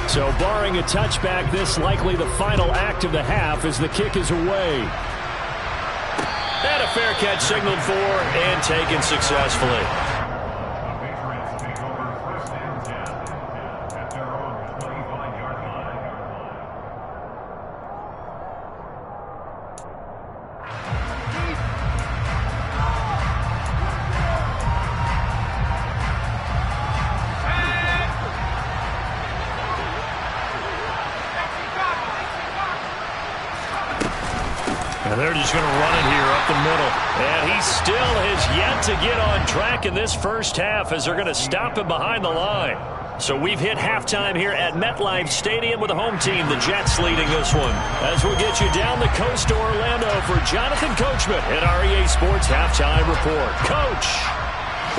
So barring a touchback, this likely the final act of the half as the kick is away. And a fair catch signaled for and taken successfully. And they're just going to run it here up the middle. And he still has yet to get on track in this first half as they're going to stop him behind the line. So we've hit halftime here at MetLife Stadium with the home team, the Jets, leading this one. As we'll get you down the coast to Orlando for Jonathan Coachman at REA Sports Halftime Report. Coach,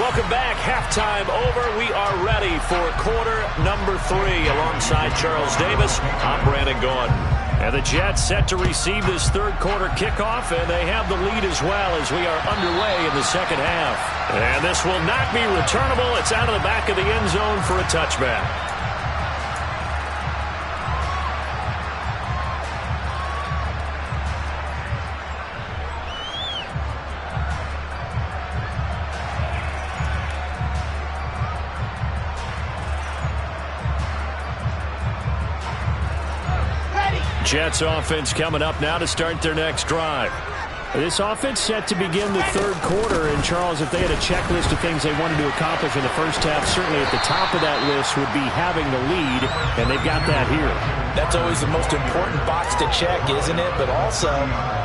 welcome back. Halftime over. We are ready for quarter number 3 alongside Charles Davis. I'm Brandon Gordon. And the Jets set to receive this third quarter kickoff, and they have the lead as well as we are underway in the second half. And this will not be returnable. It's out of the back of the end zone for a touchback. Jets offense coming up now to start their next drive. This offense set to begin the third quarter. And, Charles, if they had a checklist of things they wanted to accomplish in the first half, certainly at the top of that list would be having the lead, and they've got that here. That's always the most important box to check, isn't it? But also,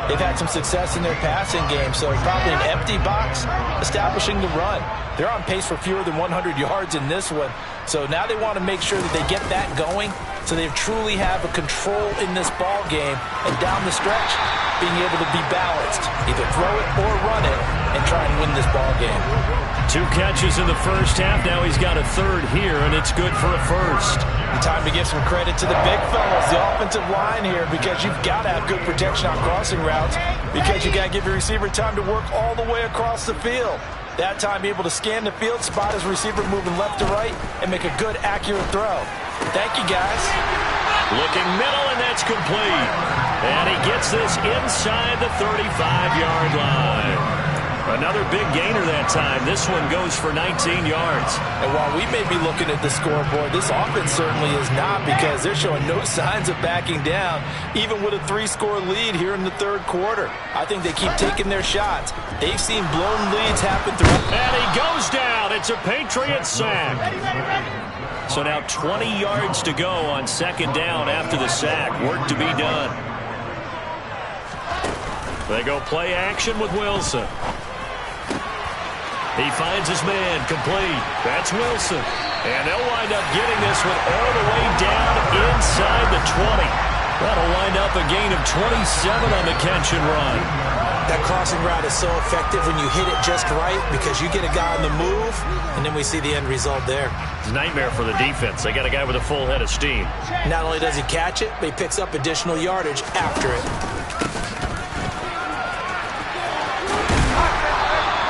they've had some success in their passing game, so probably an empty box establishing the run. They're on pace for fewer than 100 yards in this one. So now they want to make sure that they get that going so they truly have a control in this ball game, and down the stretch, being able to be balanced. Either throw it or run it and try and win this ball game. 2 catches in the first half. Now he's got a third here, and it's good for a first. And time to give some credit to the big fellas, the offensive line here, because you've got to have good protection on crossing routes, because you got to give your receiver time to work all the way across the field. That time able to scan the field, spot his receiver moving left to right, and make a good, accurate throw. Thank you, guys. Looking middle, and that's complete. And he gets this inside the 35-yard line. Another big gainer that time. This one goes for 19 yards. And while we may be looking at the scoreboard, this offense certainly is not, because they're showing no signs of backing down, even with a 3-score lead here in the third quarter. I think they keep taking their shots. They've seen blown leads happen throughout. And he goes down. It's a Patriot sack. So now 20 yards to go on second down after the sack. Work to be done. They go play action with Wilson. He finds his man, complete. That's Wilson. And they'll wind up getting this one all the way down inside the 20. That'll wind up a gain of 27 on the catch and run. That crossing route is so effective when you hit it just right, because you get a guy on the move, and then we see the end result there. It's a nightmare for the defense. They got a guy with a full head of steam. Not only does he catch it, but he picks up additional yardage after it.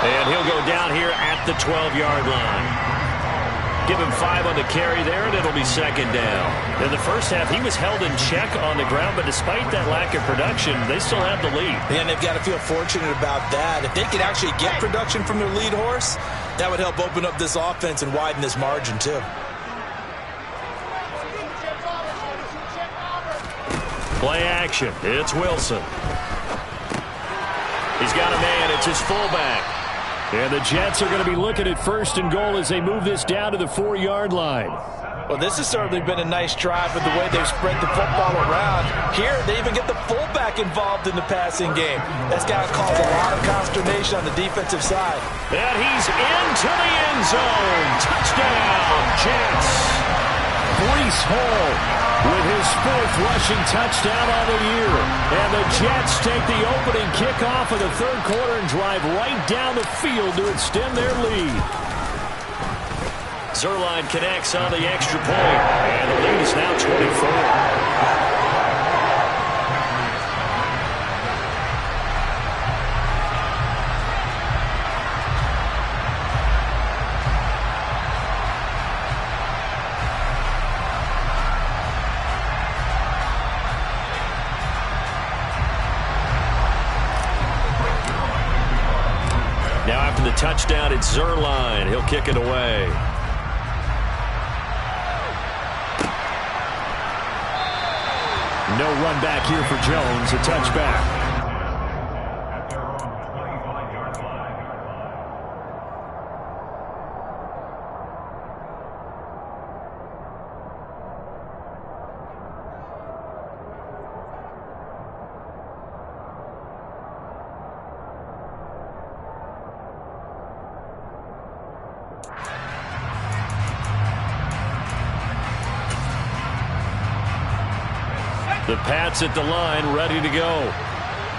And he'll go down here at the 12-yard line. Give him 5 on the carry there, and it'll be second down. In the first half, he was held in check on the ground, but despite that lack of production, they still have the lead. And they've got to feel fortunate about that. If they could actually get production from their lead horse, that would help open up this offense and widen this margin, too. Play action. It's Wilson. He's got a man. It's his fullback. And the Jets are going to be looking at first and goal as they move this down to the 4-yard line. Well, this has certainly been a nice drive with the way they've spread the football around. Here, they even get the fullback involved in the passing game. That's got to cause a lot of consternation on the defensive side. And he's into the end zone. Touchdown, Jets. Breece Hall with his 4th rushing touchdown on the year. And the Jets take the opening kickoff of the third quarter and drive right down the field to extend their lead. Zerline connects on the extra point, and the lead is now 24. touchdown. It's Zerline. He'll kick it away. No run back here for Jones. A touchback. The Pats at the line, ready to go.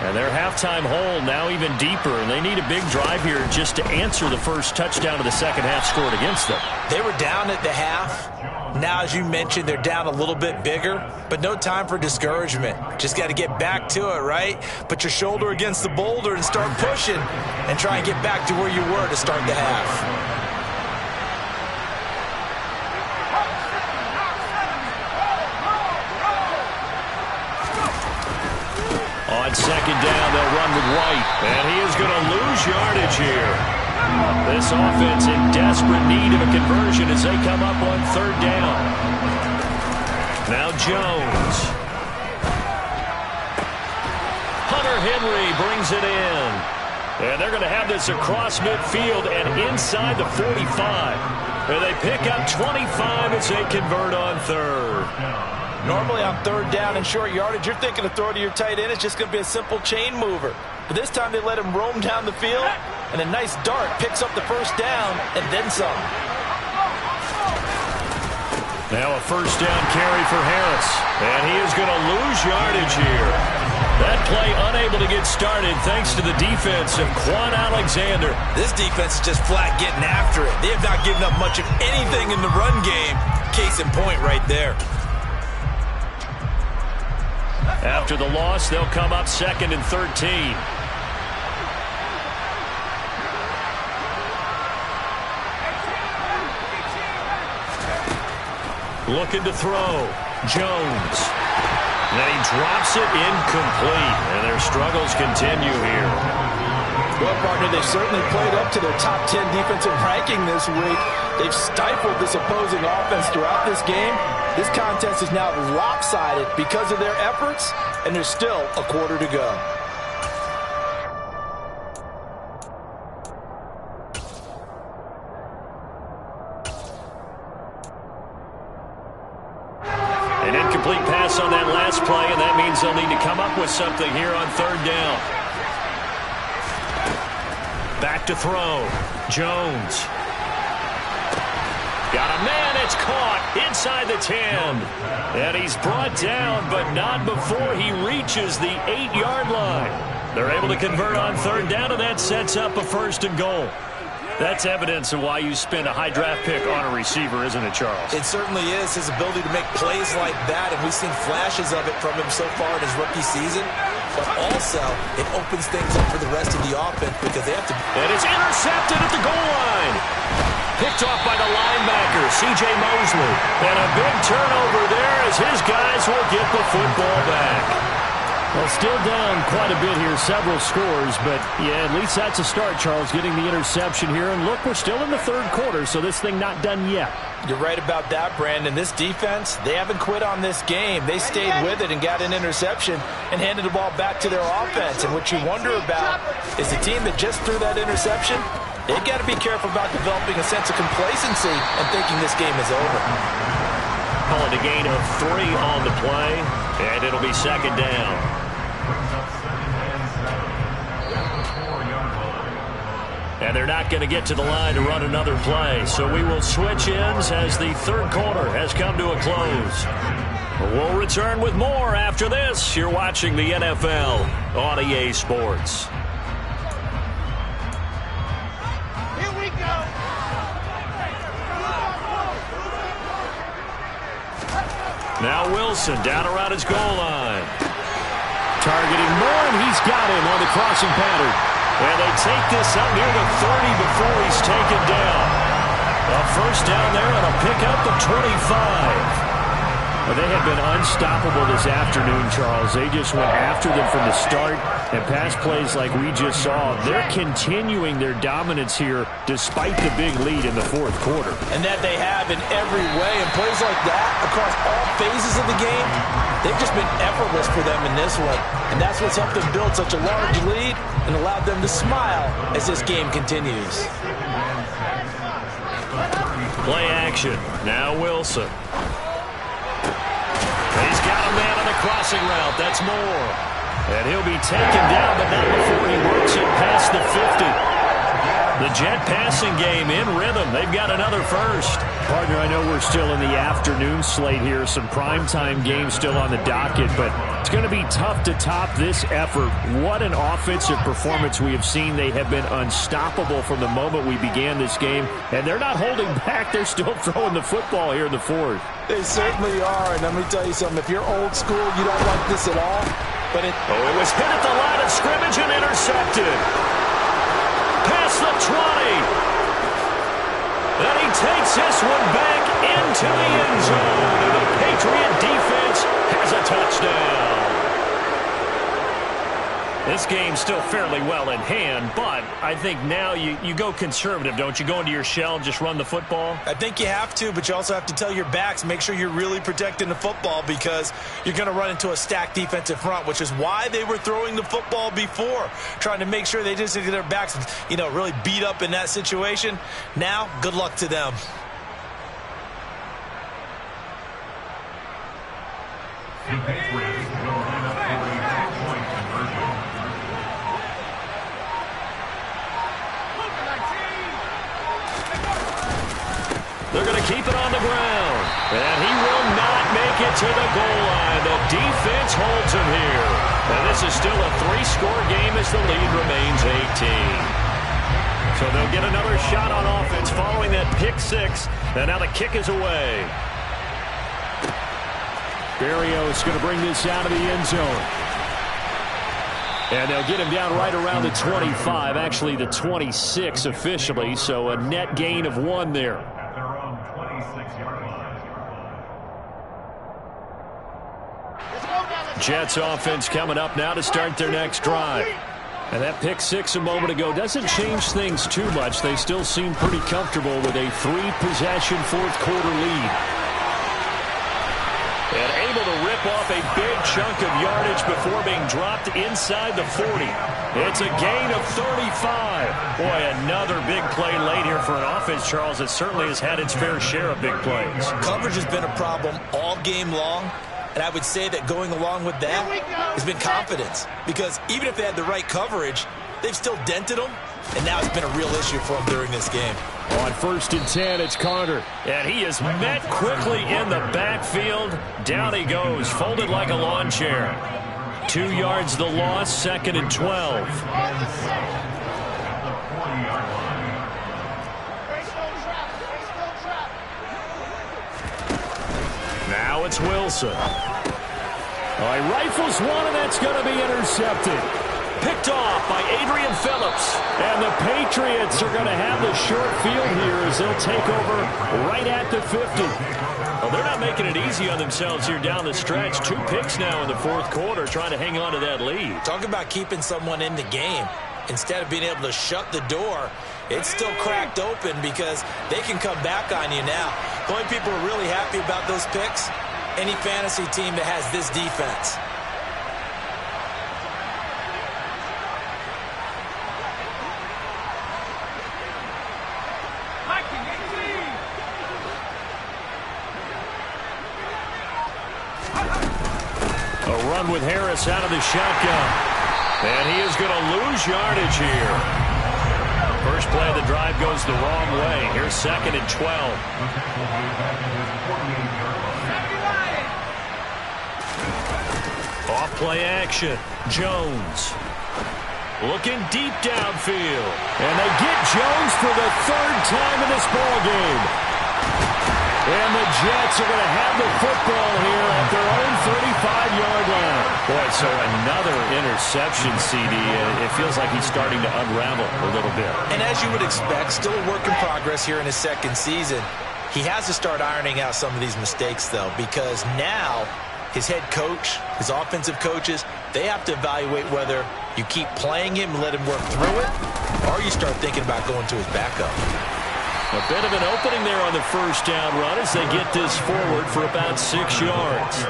And their halftime hole now even deeper, and they need a big drive here just to answer the first touchdown of the second half scored against them. They were down at the half. Now, as you mentioned, they're down a little bit bigger, but no time for discouragement. Just got to get back to it, right? Put your shoulder against the boulder and start pushing and try and get back to where you were to start the half. On second down, they'll run with White, and he is going to lose yardage here. This offense in desperate need of a conversion as they come up on third down. Now Jones. Hunter Henry brings it in. And they're going to have this across midfield and inside the 45. And they pick up 25 as they convert on third. Normally on third down and short yardage, you're thinking to throw to your tight end. It's just going to be a simple chain mover. But this time they let him roam down the field, and a nice dart picks up the first down and then some. Now a first down carry for Harris, and he is going to lose yardage here. That play unable to get started thanks to the defense of Quan Alexander. This defense is just flat getting after it. They have not given up much of anything in the run game. Case in point right there. After the loss, they'll come up second and 13. Looking to throw. Jones. And then he drops it incomplete. And their struggles continue here. Well, partner, they've certainly played up to their top 10 defensive ranking this week. They've stifled this opposing offense throughout this game. This contest is now lopsided because of their efforts, and there's still a quarter to go. An incomplete pass on that last play, and that means they'll need to come up with something here on third down. Back to throw. Jones. Got a man, it's caught inside the 10. And he's brought down, but not before he reaches the 8-yard line. They're able to convert on third down, and that sets up a first and goal. That's evidence of why you spend a high draft pick on a receiver, isn't it, Charles? It certainly is. His ability to make plays like that, and we've seen flashes of it from him so far in his rookie season. But also, it opens things up for the rest of the offense because they have to... And it's intercepted at the goal line. Picked off by the linebacker, C.J. Mosley. And a big turnover there as his guys will get the football back. Well, still down quite a bit here, several scores, but yeah, at least that's a start, Charles, getting the interception here. And look, we're still in the third quarter, so this thing not done yet. You're right about that, Brandon. This defense, they haven't quit on this game. They stayed with it and got an interception and handed the ball back to their offense. And what you wonder about is the team that just threw that interception, they've got to be careful about developing a sense of complacency and thinking this game is over. Call it a gain of 3 on the play, and it'll be second down. And they're not going to get to the line to run another play. So we will switch ends as the third quarter has come to a close. We'll return with more after this. You're watching the NFL on EA Sports. Here we go. Now Wilson down around his goal line. Targeting Moore, and he's got him on the crossing pattern. And they take this up near the 30 before he's taken down. A first down there on a pickup of 25. Well, they have been unstoppable this afternoon, Charles. They just went after them from the start, and pass plays like we just saw. They're continuing their dominance here despite the big lead in the fourth quarter. And that they have in every way. And plays like that across all phases of the game, they've just been effortless for them in this one. And that's what's helped them build such a large lead and allowed them to smile as this game continues. Play action. Now Wilson. He's got a man on the crossing route. That's Moore. And he'll be taken down, but not before he works it past the 50. The Jet passing game in rhythm. They've got another first. Partner, I know we're still in the afternoon slate here. Some primetime games still on the docket, but it's going to be tough to top this effort. What an offensive performance we have seen. They have been unstoppable from the moment we began this game, and they're not holding back. They're still throwing the football here in the fourth. They certainly are, and let me tell you something. If you're old school, you don't like this at all. But it was hit at the line of scrimmage and intercepted. Past the 20. And he takes this one back into the end zone. And the Patriot defense has a touchdown. This game's still fairly well in hand, but I think now you go conservative, don't you? Go into your shell and just run the football? I think you have to, but you also have to tell your backs, make sure you're really protecting the football because you're going to run into a stacked defensive front, which is why they were throwing the football before, trying to make sure they just get their backs, really beat up in that situation. Now, good luck to them. They're going to keep it on the ground. And he will not make it to the goal line. The defense holds him here. And this is still a three-score game as the lead remains 18. So they'll get another shot on offense following that pick six. And now the kick is away. Berrios going to bring this out of the end zone. And they'll get him down right around the 25, actually the 26 officially. So a net gain of 1 there. Jets offense coming up now to start their next drive. And that pick six a moment ago doesn't change things too much. They still seem pretty comfortable with a 3-possession fourth quarter lead. And able to rip off a big chunk of yardage before being dropped inside the 40. It's a gain of 35. Boy, another big play late here for an offense, Charles, that certainly has had its fair share of big plays. Coverage has been a problem all game long. And I would say that going along with that has been confidence. Because even if they had the right coverage, they've still dented them. And now it's been a real issue for them during this game. On 1st and 10, it's Carter. And he is met quickly in the backfield. Down he goes, folded like a lawn chair. 2 yards the loss, 2nd and 12. Now it's Wilson. All right, rifles one, and that's going to be intercepted. Picked off by Adrian Phillips. And the Patriots are going to have the short field here as they'll take over right at the 50. Well, they're not making it easy on themselves here down the stretch. 2 picks now in the fourth quarter trying to hang on to that lead. Talk about keeping someone in the game. Instead of being able to shut the door, it's still cracked open because they can come back on you now. The only people who are really happy about those picks, any fantasy team that has this defense. A run with Harris out of the shotgun. And he is going to lose yardage here. First play of the drive goes the wrong way. Here's 2nd and 12. Off play action. Jones. Looking deep downfield. And they get Jones for the 3rd time in this ball game. And the Jets are going to have the football here at their own 35-yard line. Boy, So another interception, CD. It feels like he's starting to unravel a little bit. And as you would expect, still a work in progress here in his second season. He has to start ironing out some of these mistakes, though, because now his head coach, his offensive coaches, they have to evaluate whether you keep playing him and let him work through it, or you start thinking about going to his backup. A bit of an opening there on the first down run as they get this forward for about 6 yards.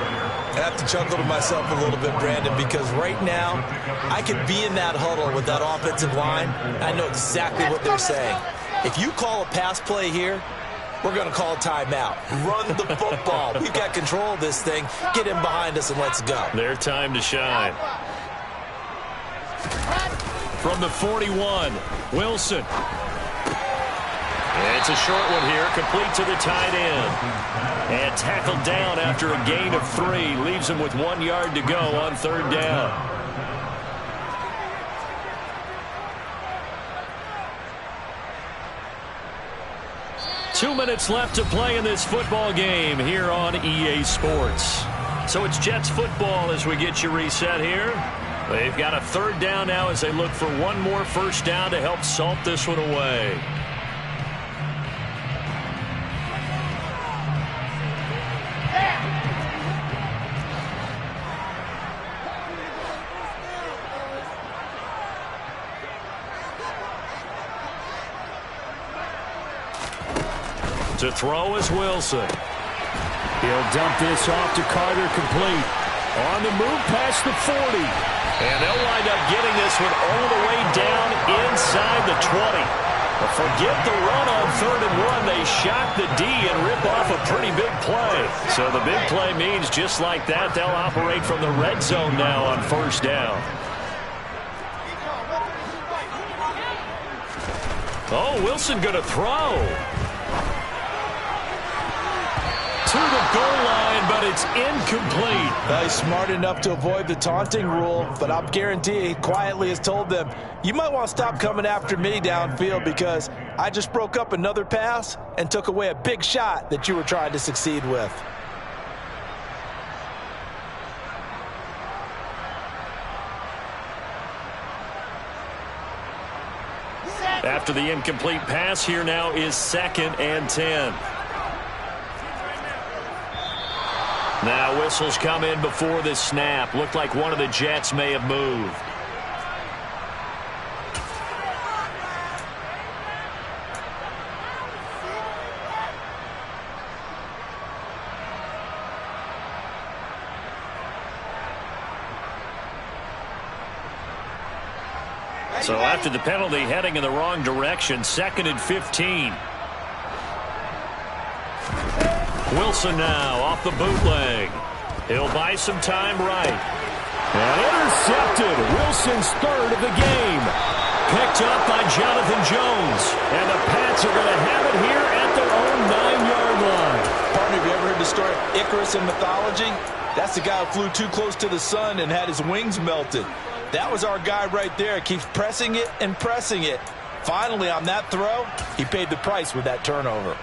I have to chuckle to myself a little bit, Brandon, because right now I could be in that huddle with that offensive line. I know exactly what they're saying. If you call a pass play here, we're going to call a timeout. Run the football. We've got control of this thing. Get him behind us and let's go. Their time to shine. From the 41, Wilson. It's a short one here, complete to the tight end. And tackled down after a gain of 3. Leaves him with 1 yard to go on third down. Two minutes left to play in this football game here on EA Sports. So it's Jets football as we get you reset here. They've got a third down now as they look for one more first down to help salt this one away. To throw is Wilson. He'll dump this off to Carter, complete. On the move past the 40. And they'll wind up getting this one all the way down inside the 20. But forget the run on 3rd and 1. They shock the D and rip off a pretty big play. So the big play means just like that, they'll operate from the red zone now on first down. Oh, Wilson going to throw. To the goal line, but it's incomplete. He's smart enough to avoid the taunting rule, but I'm guaranteeing he quietly has told them, you might want to stop coming after me downfield because I just broke up another pass and took away a big shot that you were trying to succeed with. After the incomplete pass, here now is 2nd and 10. Now whistles come in before the snap. Looked like one of the Jets may have moved. So after the penalty, heading in the wrong direction, 2nd and 15. Wilson now off the bootleg. He'll buy some time right. And intercepted. Wilson's 3rd of the game. Picked up by Jonathan Jones. And the Pats are going to have it here at their own 9-yard line. Partner, have you ever heard the story of Icarus in mythology? That's the guy who flew too close to the sun and had his wings melted. That was our guy right there. Keeps pressing it and pressing it. Finally, on that throw, he paid the price with that turnover.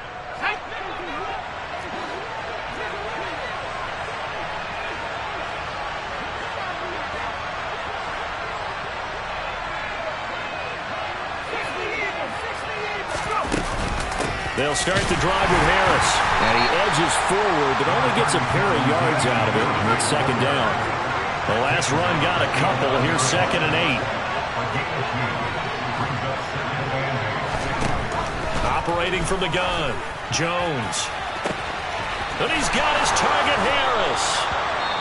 They'll start the drive with Harris. And he edges forward, but only gets a pair of yards out of it. And it's 2nd down. The last run got a couple. Here's 2nd and 8. Operating from the gun, Jones. And he's got his target, Harris.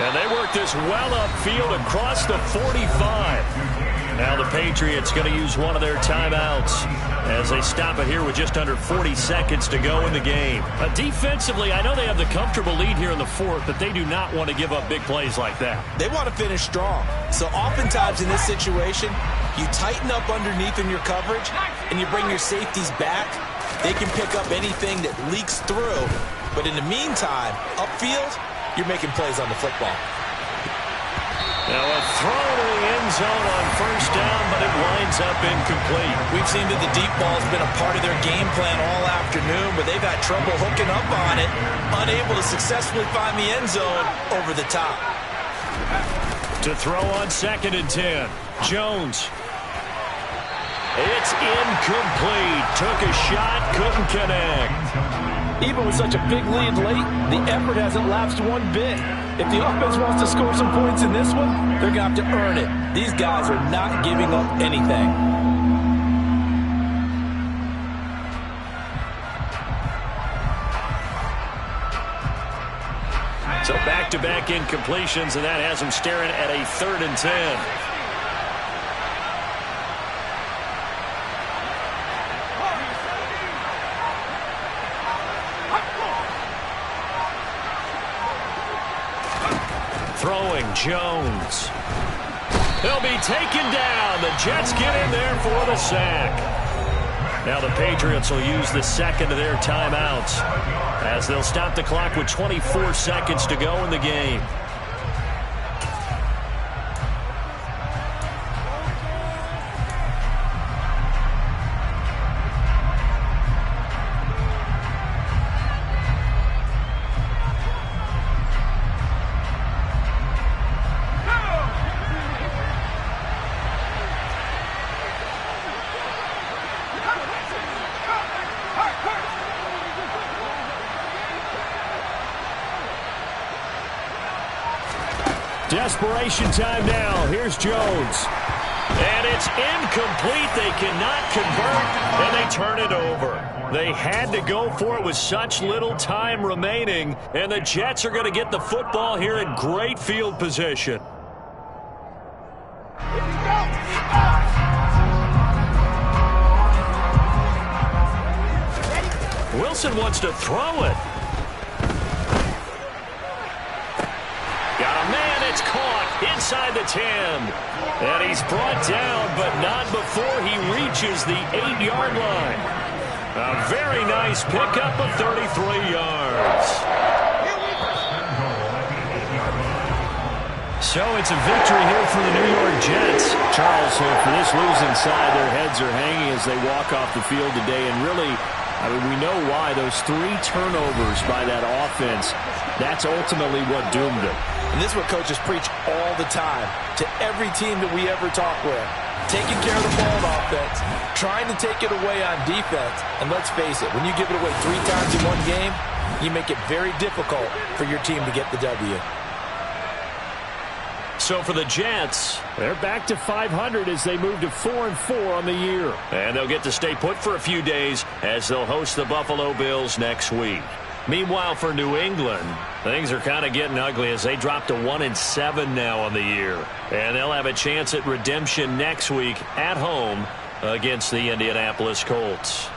And they work this well upfield across the 45. Now the Patriots going to use one of their timeouts as they stop it here with just under 40 seconds to go in the game. Defensively, I know they have the comfortable lead here in the 4th, but they do not want to give up big plays like that. They want to finish strong. So oftentimes in this situation, you tighten up underneath in your coverage and you bring your safeties back. They can pick up anything that leaks through. But in the meantime, upfield, you're making plays on the football. Now a throw to the end zone on first down, but it winds up incomplete. We've seen that the deep ball's been a part of their game plan all afternoon, but they've had trouble hooking up on it, unable to successfully find the end zone over the top. To throw on 2nd and 10. Jones. It's incomplete. Took a shot, couldn't connect. Even with such a big lead late, the effort hasn't lapsed one bit. If the offense wants to score some points in this one, they're going to have to earn it. These guys are not giving up anything. So back-to-back incompletions, and that has them staring at a 3rd and 10. Throwing Jones. He'll be taken down. The Jets get in there for the sack. Now the Patriots will use the second of their timeouts as they'll stop the clock with 24 seconds to go in the game. Desperation time now. Here's Jones. And it's incomplete. They cannot convert, and they turn it over. They had to go for it with such little time remaining, and the Jets are going to get the football here in great field position. Wilson wants to throw it. Got a man, it's caught inside the 10. And he's brought down, but not before he reaches the 8-yard line. A very nice pickup of 33 yards. So it's a victory here for the New York Jets. Charles, for this losing side, their heads are hanging as they walk off the field today. And really, I mean, we know why. Those 3 turnovers by that offense, that's ultimately what doomed them. And this is what coaches preach all the time to every team that we ever talk with. Taking care of the ball on offense, trying to take it away on defense. And let's face it, when you give it away 3 times in one game, you make it very difficult for your team to get the W. So for the Jets, they're back to 500 as they move to 4-4 on the year. And they'll get to stay put for a few days as they'll host the Buffalo Bills next week. Meanwhile, for New England, things are kind of getting ugly as they drop to 1-7 now on the year. And they'll have a chance at redemption next week at home against the Indianapolis Colts.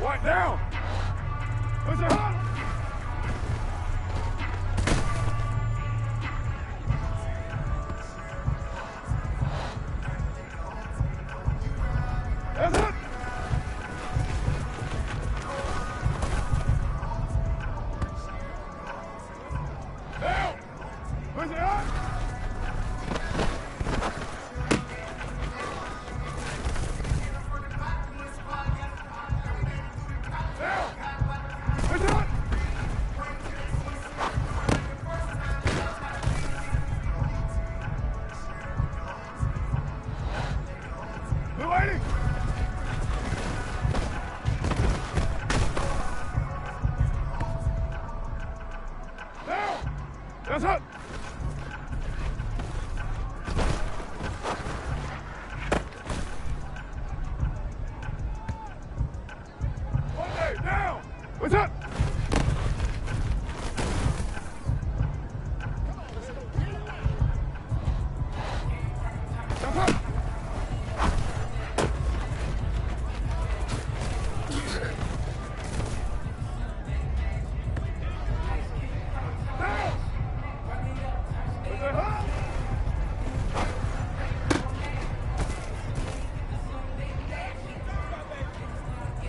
Right down. What's it hot? That's it. Down. What's it hot? That's it. One day down. What's up? That's it.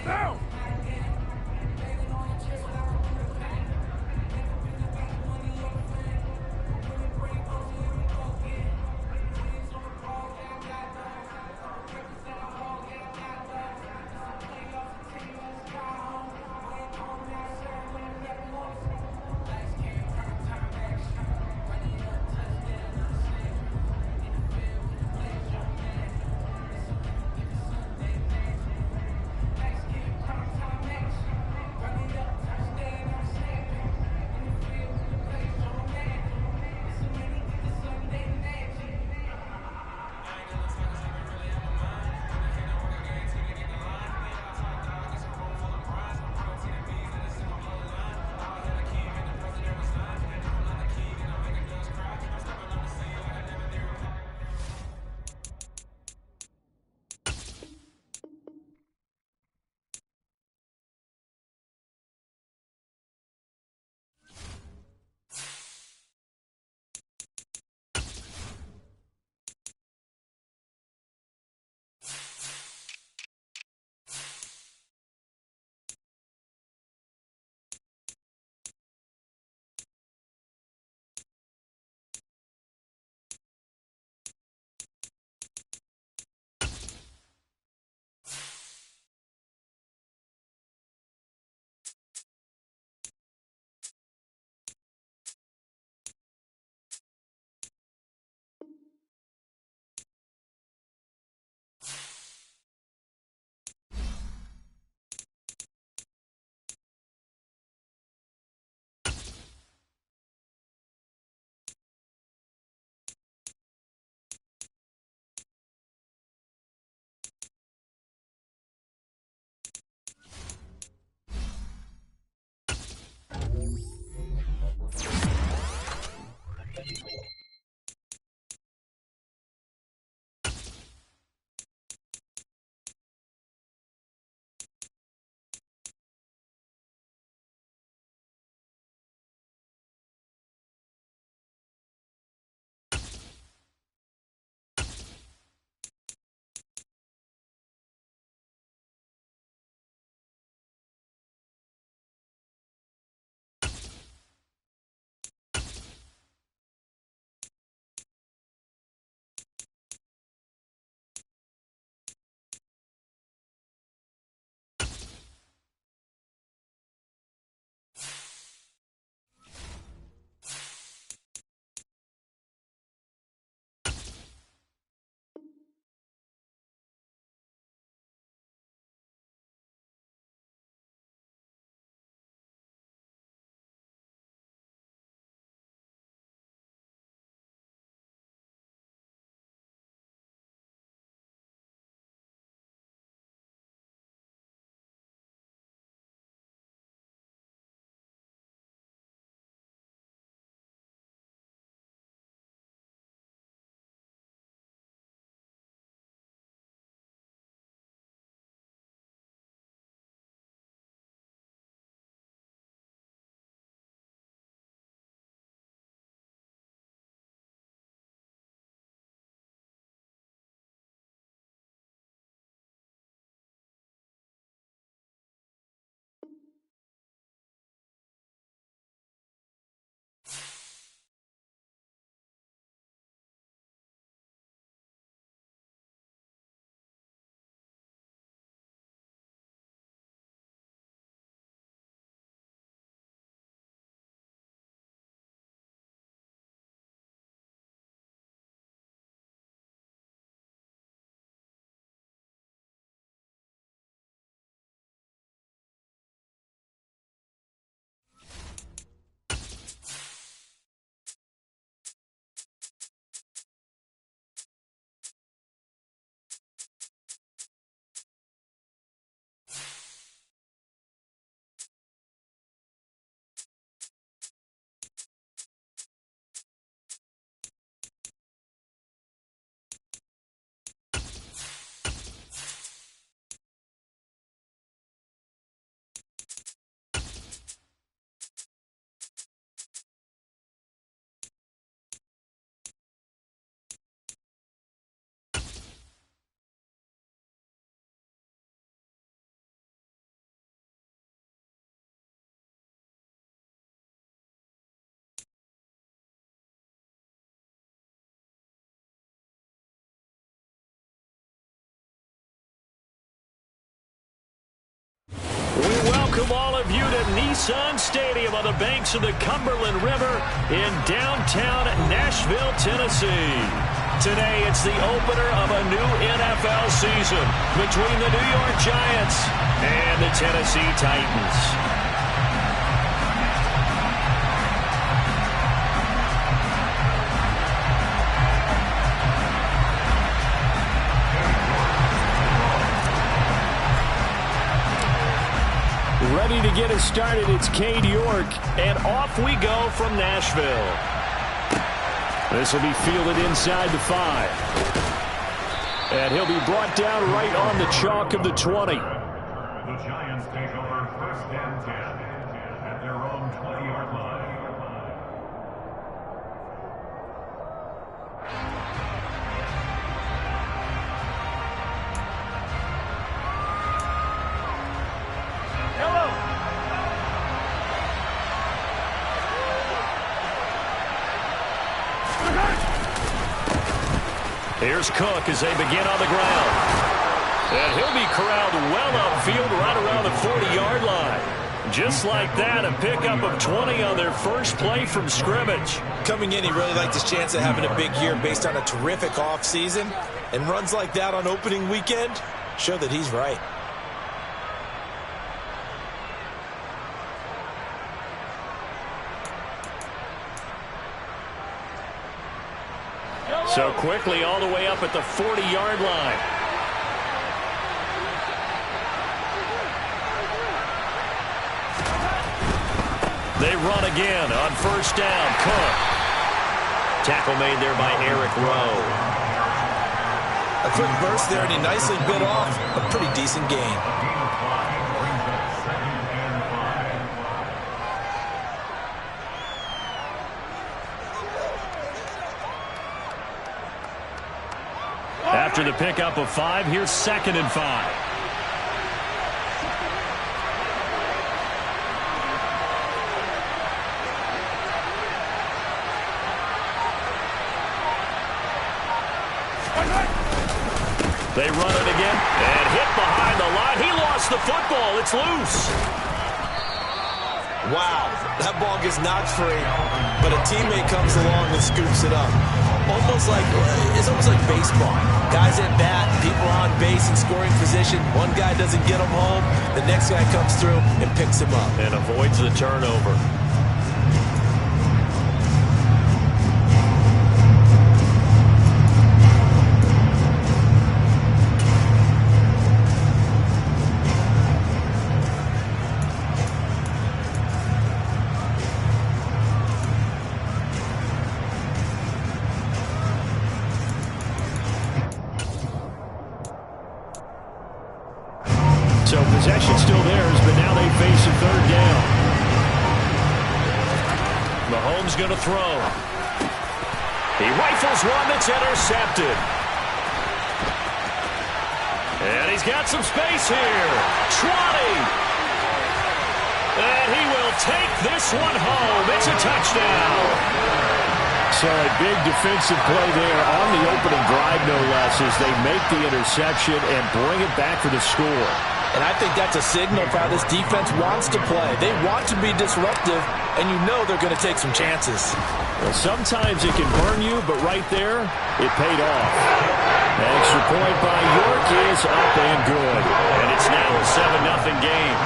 Down! We welcome all of you to Nissan Stadium on the banks of the Cumberland River in downtown Nashville, Tennessee. Today, it's the opener of a new NFL season between the New York Giants and the Tennessee Titans. Ready to get us started, it's Cade York, and off we go from Nashville. This will be fielded inside the 5. And he'll be brought down right on the chalk of the 20. The Giants take over 1st and 10 at their own 20-yard line. Here's Cook as they begin on the ground. And he'll be corralled well upfield right around the 40-yard line. Just like that, a pickup of 20 on their first play from scrimmage. Coming in, he really liked his chance of having a big year based on a terrific offseason. And runs like that on opening weekend show that he's right. So quickly all the way up at the 40-yard line. They run again on 1st down. Cook. Tackle made there by Eric Rowe. A quick burst there, and he nicely bit off a pretty decent gain. After the pickup of 5, here's 2nd and 5. They run it again and hit behind the line. He lost the football. It's loose. Wow, that ball gets knocked free, but a teammate comes along and scoops it up. It's almost like baseball. Guys at bat, people on base in scoring position. One guy doesn't get him home. The next guy comes through and picks him up. And avoids the turnover. So possession still theirs, but now they face a 3rd down. Mahomes going to throw. He rifles one that's intercepted. And he's got some space here. Trotting. And he will take this one home. It's a touchdown. So a big defensive play there on the opening drive, no less, as they make the interception and bring it back for the score. And I think that's a signal for how this defense wants to play. They want to be disruptive, and you know they're going to take some chances. Well, sometimes it can burn you, but right there, it paid off. An extra point by York is up and good. And it's now a 7-0 game.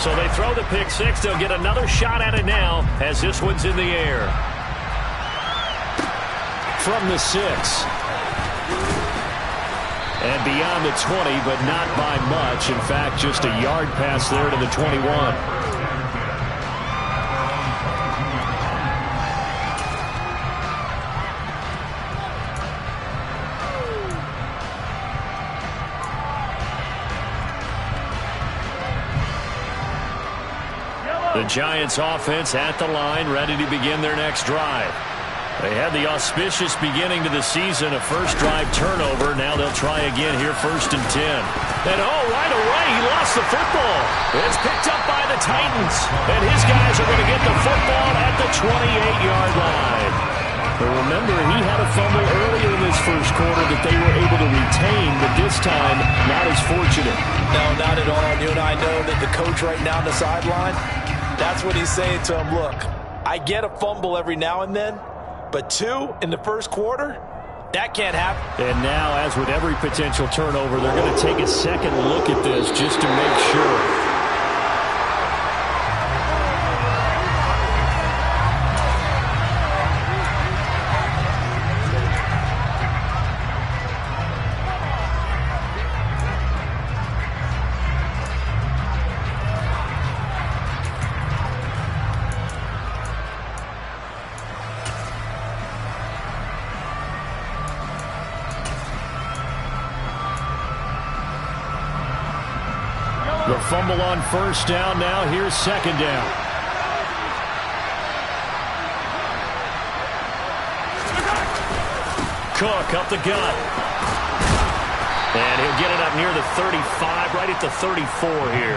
So they throw the pick 6. They'll get another shot at it now as this one's in the air. From the 6. And beyond the 20, but not by much. In fact, just a yard pass there to the 21. The Giants offense at the line, ready to begin their next drive. They had the auspicious beginning to the season, a first drive turnover. Now they'll try again here, 1st and 10. And right away, he lost the football. It's picked up by the Titans. And his guys are going to get the football at the 28-yard line. But remember, he had a fumble earlier in this first quarter that they were able to retain, but this this time, not as fortunate. No, not at all. You and I know that the coach right now on the sideline, that's what he's saying to him. Look, I get a fumble every now and then, but 2 in the first quarter, that can't happen. And now, as with every potential turnover, they're going to take a second look at this just to make sure. The fumble on first down. Now here's second down. Cook up the gut. And he'll get it up near the 35, right at the 34 here.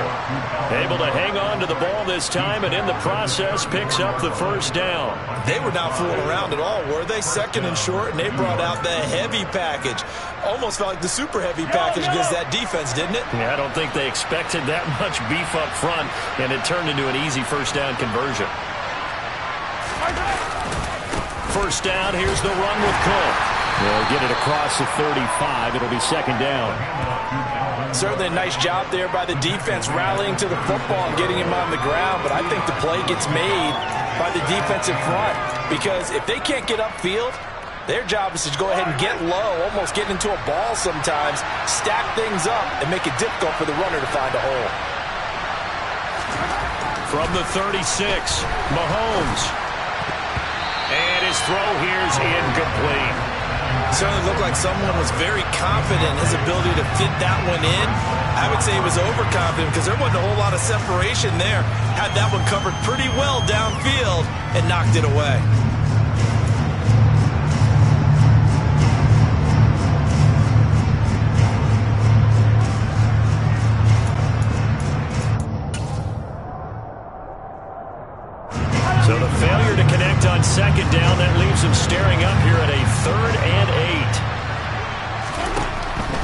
Able to hang on to the ball this time, and in the process picks up the first down. They were not fooling around at all, were they? Second and short, and they brought out the heavy package. Almost felt like the super heavy package against that defense, didn't it? Yeah, I don't think they expected that much beef up front, and it turned into an easy first down conversion. First down, here's the run with Cook. They'll get it across the 35. It'll be second down. Certainly a nice job there by the defense rallying to the football and getting him on the ground, but I think the play gets made by the defensive front, because if they can't get upfield, their job is to go ahead and get low, almost get into a ball sometimes, stack things up, and make it difficult for the runner to find a hole. From the 36, Mahomes. And his throw here's incomplete. Certainly looked like someone was very confident in his ability to fit that one in. I would say he was overconfident because there wasn't a whole lot of separation there. Had that one covered pretty well downfield and knocked it away. So the failure to connect on second down, that leaves him staring up here at a 3rd and 8.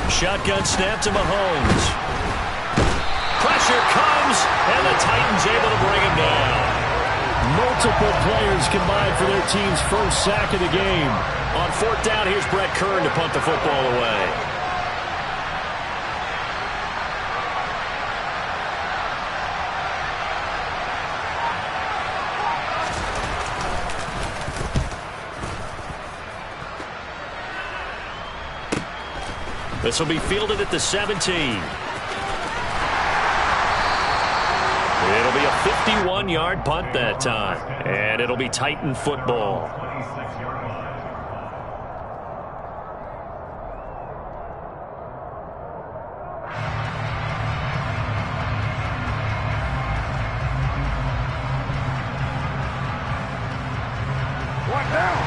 Shotgun snap to Mahomes. Pressure comes, and the Titans able to bring him down. Multiple players combined for their team's first sack of the game. On 4th down, here's Brett Kern to punt the football away. This will be fielded at the 17. It'll be a 51-yard punt that time, and it'll be Titan football. What now?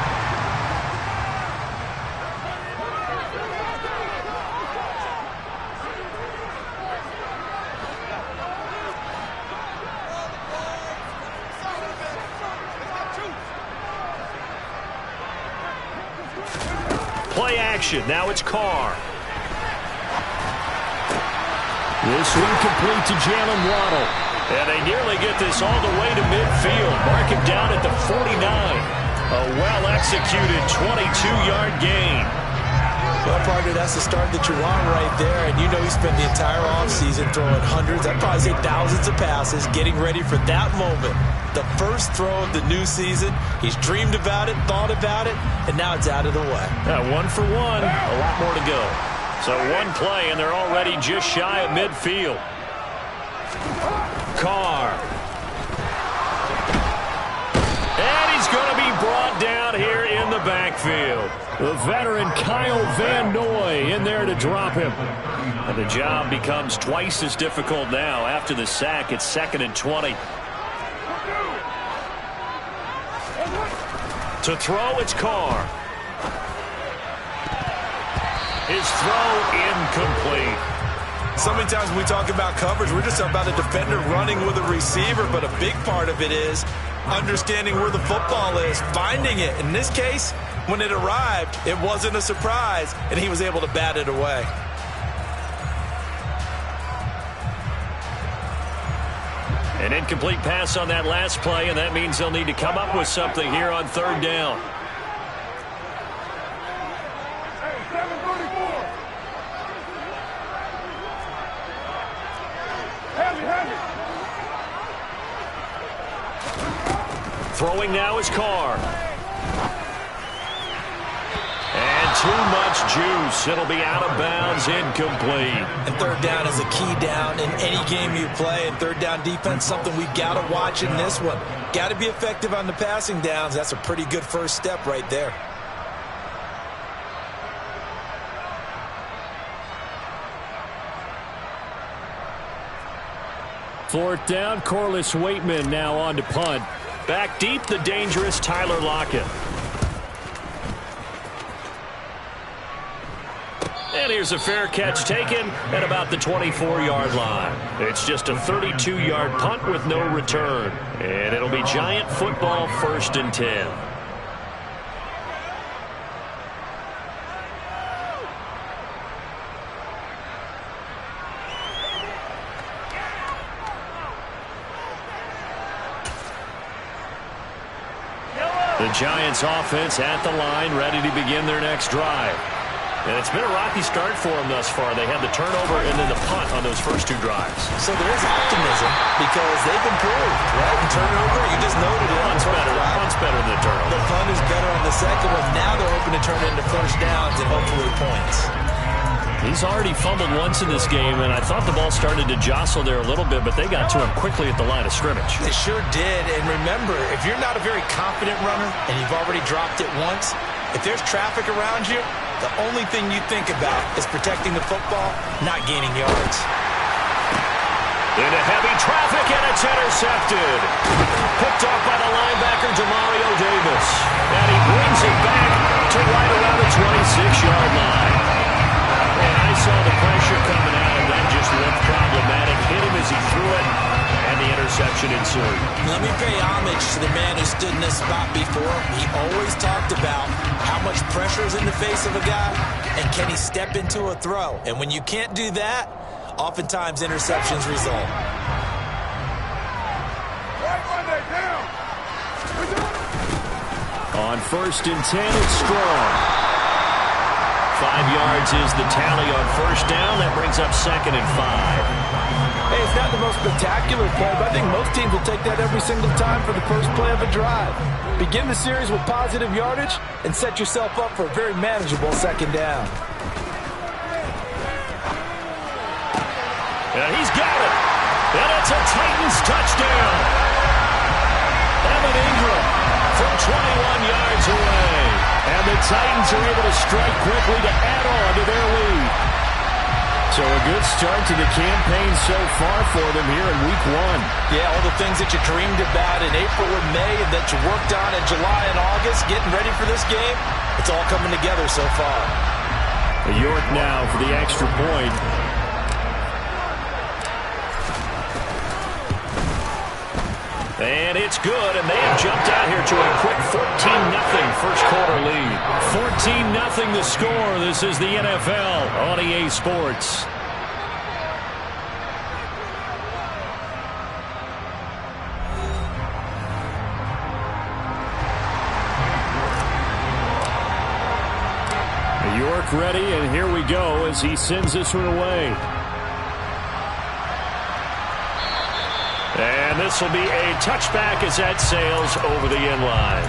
Play action. Now it's Carr. This one complete to Jalen Waddle. And they nearly get this all the way to midfield. Mark him down at the 49. A well-executed 22-yard gain. Well, partner, that's the start that you want right there. And you know he spent the entire offseason throwing hundreds, I'd probably say thousands of passes, getting ready for that moment. The first throw of the new season. He's dreamed about it, thought about it, and now it's out of the way. 1 for 1. A lot more to go. So one play, and they're already just shy of midfield. Carr. And he's going to be brought down here in the backfield. The veteran Kyle Van Noy in there to drop him. And the job becomes twice as difficult now. After the sack, it's 2nd and 20. To throw, it's Carr. His throw incomplete. So many times when we talk about coverage, we're just about a defender running with a receiver, but a big part of it is understanding where the football is, finding it. In this case, when it arrived, it wasn't a surprise, and he was able to bat it away. An incomplete pass on that last play, and that means they'll need to come up with something here on third down. Hey, 734. Heavy. Throwing now is Carr. And too much juice. It'll be out of bounds, incomplete. And third down is a key down in any game you play. And third down defense, something we've got to watch in this one. Got to be effective on the passing downs. That's a pretty good first step right there. Fourth down, Corliss Waitman now on to punt. Back deep, the dangerous Tyler Lockett. And here's a fair catch taken at about the 24-yard line. It's just a 32-yard punt with no return. And it'll be Giant football, 1st and 10. The Giants offense at the line, ready to begin their next drive. And it's been a rocky start for them thus far. They had the turnover and then the punt on those first 2 drives. So there is optimism because they've improved, right? And turnover, you just noted it. Punt's better than the turnover. The punt is better on the second one. Now they're hoping to turn it into first downs and hopefully points. He's already fumbled once in this game, and I thought the ball started to jostle there a little bit, but they got to him quickly at the line of scrimmage. They sure did. And remember, if you're not a very confident runner and you've already dropped it once, if there's traffic around you, the only thing you think about is protecting the football, not gaining yards. Into heavy traffic, and it's intercepted. Picked off by the linebacker, Demario Davis. And he brings it back to right around the 26-yard line. And I saw the pressure coming out, and that just looked problematic. Hit him as he threw it, and the interception ensued. Let me pay homage to the man who stood in this spot before. He always talked about how much pressure is in the face of a guy, and can he step into a throw? And when you can't do that, oftentimes interceptions result. On 1st and 10, it's Strong. 5 yards is the tally on first down. That brings up 2nd and 5. Hey, it's not the most spectacular play, but I think most teams will take that every single time for the first play of a drive. Begin the series with positive yardage and set yourself up for a very manageable second down. And he's got it. And it's a Titans touchdown. Evan Ingram from 21 yards away. And the Titans are able to strike quickly to add on to their lead. So a good start to the campaign so far for them here in Week 1. Yeah, all the things that you dreamed about in April and May and that you worked on in July and August, getting ready for this game, it's all coming together so far. York now for the extra point. And it's good, and they have jumped out here to a quick 14-0 first quarter lead. 14-0 the score. This is the NFL on EA Sports. York ready, and here we go as he sends this one away. And this will be a touchback as that sails over the end line.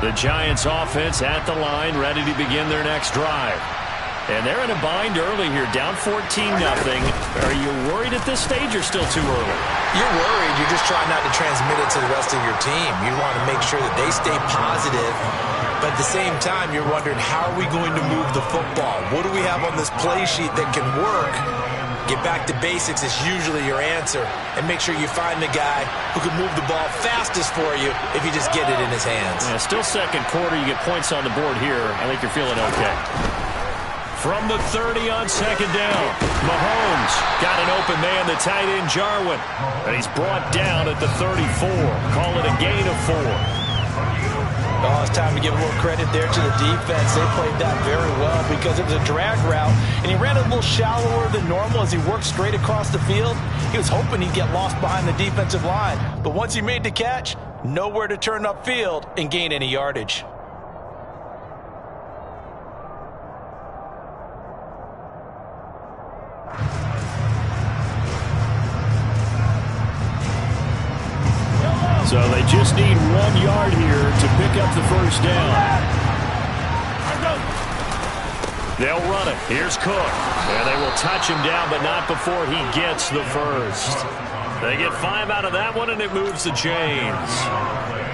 The Giants offense at the line, ready to begin their next drive. And they're in a bind early here, down 14-0. Are you worried at this stage or still too early? You're worried. You're just trying not to transmit it to the rest of your team. You want to make sure that they stay positive. But at the same time, you're wondering, how are we going to move the football? What do we have on this play sheet that can work? Get back to basics is usually your answer. And make sure you find the guy who can move the ball fastest for you if you just get it in his hands. Yeah, still second quarter. You get points on the board here. I think you're feeling okay. From the 30 on second down. Mahomes got an open man, the tight end Jarwin. And he's brought down at the 34. Call it a gain of 4. Oh, it's time to give a little credit there to the defense. They played that very well because it was a drag route, and he ran a little shallower than normal as he worked straight across the field. He was hoping he'd get lost behind the defensive line, but once he made the catch, nowhere to turn upfield and gain any yardage. So they just need 1 yard here to pick up the first down. They'll run it. Here's Cook. And they will touch him down, but not before he gets the first. They get 5 out of that one, and it moves the chains.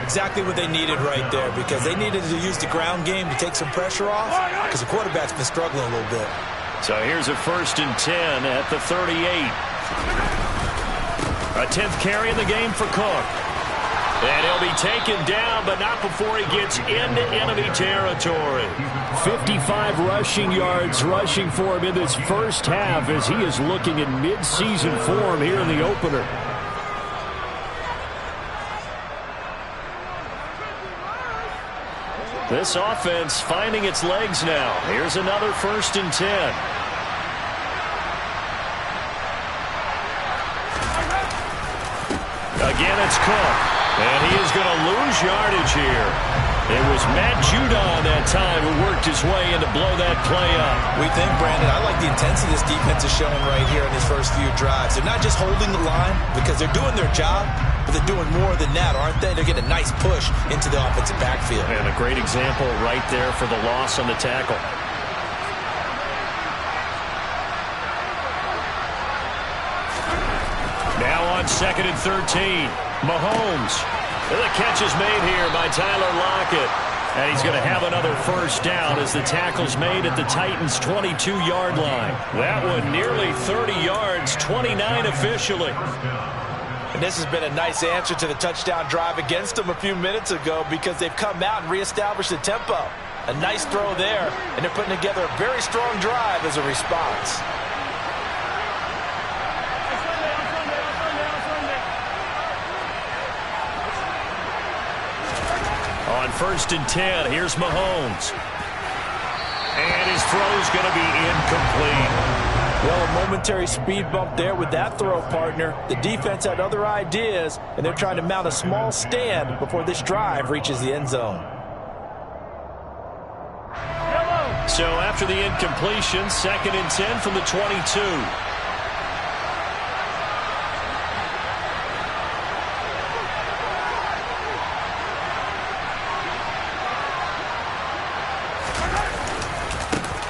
Exactly what they needed right there, because they needed to use the ground game to take some pressure off, because the quarterback's been struggling a little bit. So here's a 1st and 10 at the 38. A 10th carry in the game for Cook. And he'll be taken down, but not before he gets into enemy territory. 55 rushing yards rushing for him in this first half as he is looking in mid-season form here in the opener. This offense finding its legs now. Here's another 1st and 10. Again, it's Cook. And he is going to lose yardage here. It was Matt Judon that time who worked his way in to blow that play up. We think, Brandon, I like the intensity this defense is showing right here in his first few drives. They're not just holding the line because they're doing their job, but they're doing more than that, aren't they? They're getting a nice push into the offensive backfield. And a great example right there for the loss on the tackle. Now on 2nd and 13. Mahomes. And the catch is made here by Tyler Lockett. And he's going to have another first down as the tackle's made at the Titans' 22-yard line. That one nearly 30 yards, 29 officially. And this has been a nice answer to the touchdown drive against them a few minutes ago because they've come out and reestablished the tempo. A nice throw there, and they're putting together a very strong drive as a response. On 1st and 10, here's Mahomes. And his throw's going to be incomplete. Well, a momentary speed bump there with that throw, partner. The defense had other ideas, and they're trying to mount a small stand before this drive reaches the end zone. So after the incompletion, 2nd and 10 from the 22.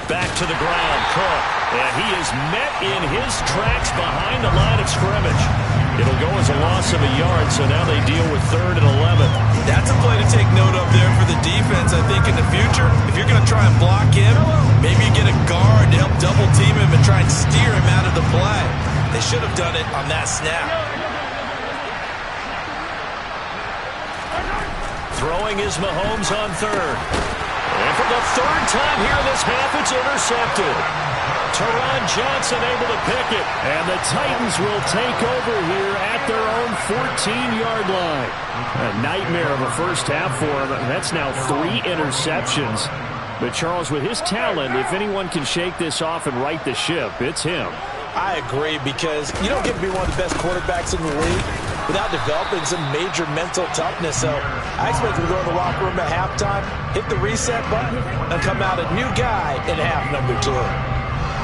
Back to the ground, Cook. And he is met in his tracks behind the line of scrimmage. It'll go as a loss of a yard, so now they deal with 3rd and 11. That's a play to take note of there for the defense, I think, in the future. If you're going to try and block him, maybe you get a guard to help double team him and try and steer him out of the play. They should have done it on that snap. Throwing is Mahomes on 3rd. And for the 3rd time here in this half, it's intercepted. Teron Johnson able to pick it. And the Titans will take over here at their own 14-yard line. A nightmare of a first half for him. That's now 3 interceptions. But Charles, with his talent, if anyone can shake this off and right the ship, it's him. I agree, because you don't get to be one of the best quarterbacks in the league without developing some major mental toughness. So I expect him to go in the locker room at halftime, hit the reset button, and come out a new guy in half number 2.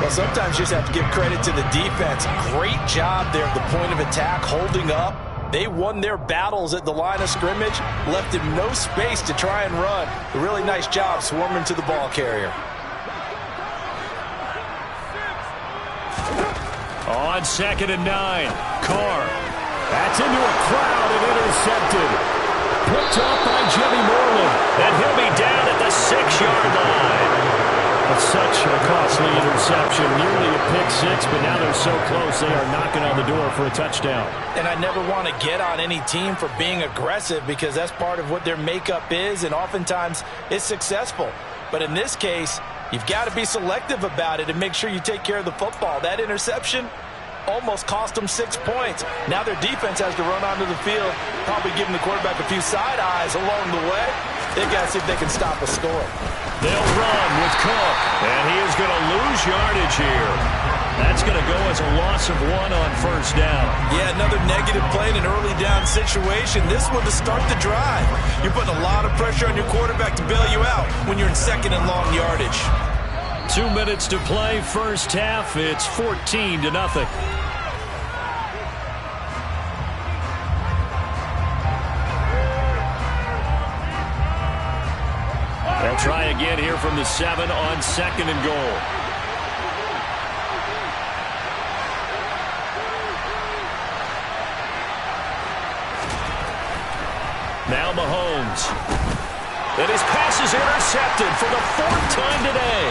Well, sometimes you just have to give credit to the defense. Great job there at the point of attack, holding up. They won their battles at the line of scrimmage, left him no space to try and run. A really nice job swarming to the ball carrier. On 2nd and 9, Carr. That's into a crowd and intercepted. Picked off by Jimmy Moreland. And he'll be down at the 6-yard line. That's such a costly interception. Nearly a pick 6, but now they're so close they are knocking on the door for a touchdown. And I never want to get on any team for being aggressive, because that's part of what their makeup is, and oftentimes it's successful. But in this case, You've got to be selective about it and make sure you take care of the football. That interception almost cost them 6 points. Now their defense has to run onto the field, probably giving the quarterback a few side eyes along the way. They've got to see if they can stop a score. They'll run with Cook, and he is going to lose yardage here. That's going to go as a loss of 1 on first down. Yeah, another negative play in an early down situation. This one to start the drive. You're putting a lot of pressure on your quarterback to bail you out when you're in second and long yardage. 2 minutes to play, first half. It's 14-0. They'll try again here from the 7 on second and goal. Now Mahomes. And his pass is intercepted for the 4th time today.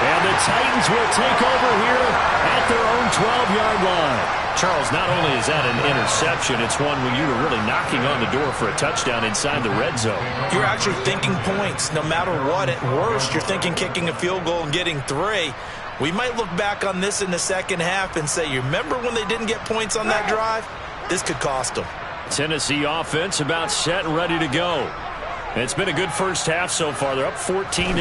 And the Titans will take over here at their own 12-yard line. Charles, not only is that an interception, it's one where you were really knocking on the door for a touchdown inside the red zone. You're actually thinking points. No matter what, at worst, you're thinking kicking a field goal and getting 3. We might look back on this in the second half and say, you remember when they didn't get points on that drive? This could cost them. Tennessee offense about set and ready to go. It's been a good first half so far. They're up 14-0.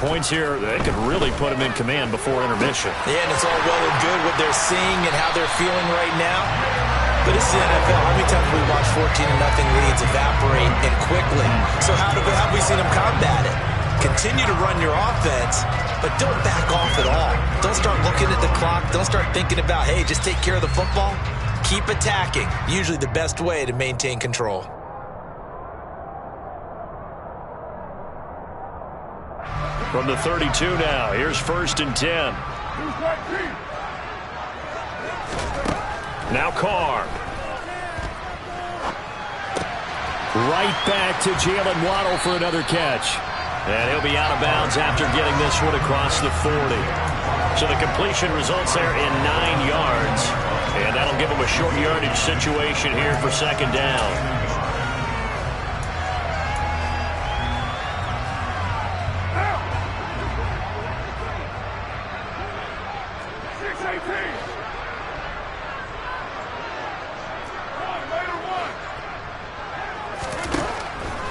Points here, they could really put them in command before intermission. Yeah, and it's all well and good what they're seeing and how they're feeling right now. But this is the NFL. How many times have we watched 14-0 leads evaporate and quickly? So how have we seen them combat it? Continue to run your offense, but don't back off at all. Don't start looking at the clock. Don't start thinking about, hey, just take care of the football. Keep attacking. Usually the best way to maintain control. From the 32 now, here's 1st and 10. Now Carr. Right back to Jalen Waddle for another catch. And he'll be out of bounds after getting this one across the 40. So the completion results there in 9 yards. And that'll give him a short yardage situation here for second down.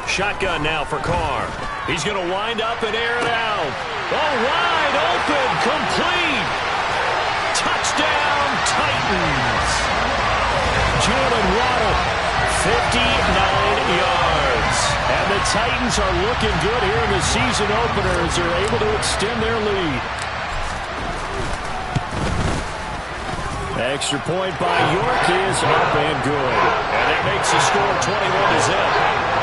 Shotgun now for Carr. He's going to wind up and air it out. Oh, wide open, complete. Touchdown, Titans. Jalen Waddle, 59 yards. And the Titans are looking good here in the season opener as they're able to extend their lead. Extra point by York is up and good. And it makes the score 21-0.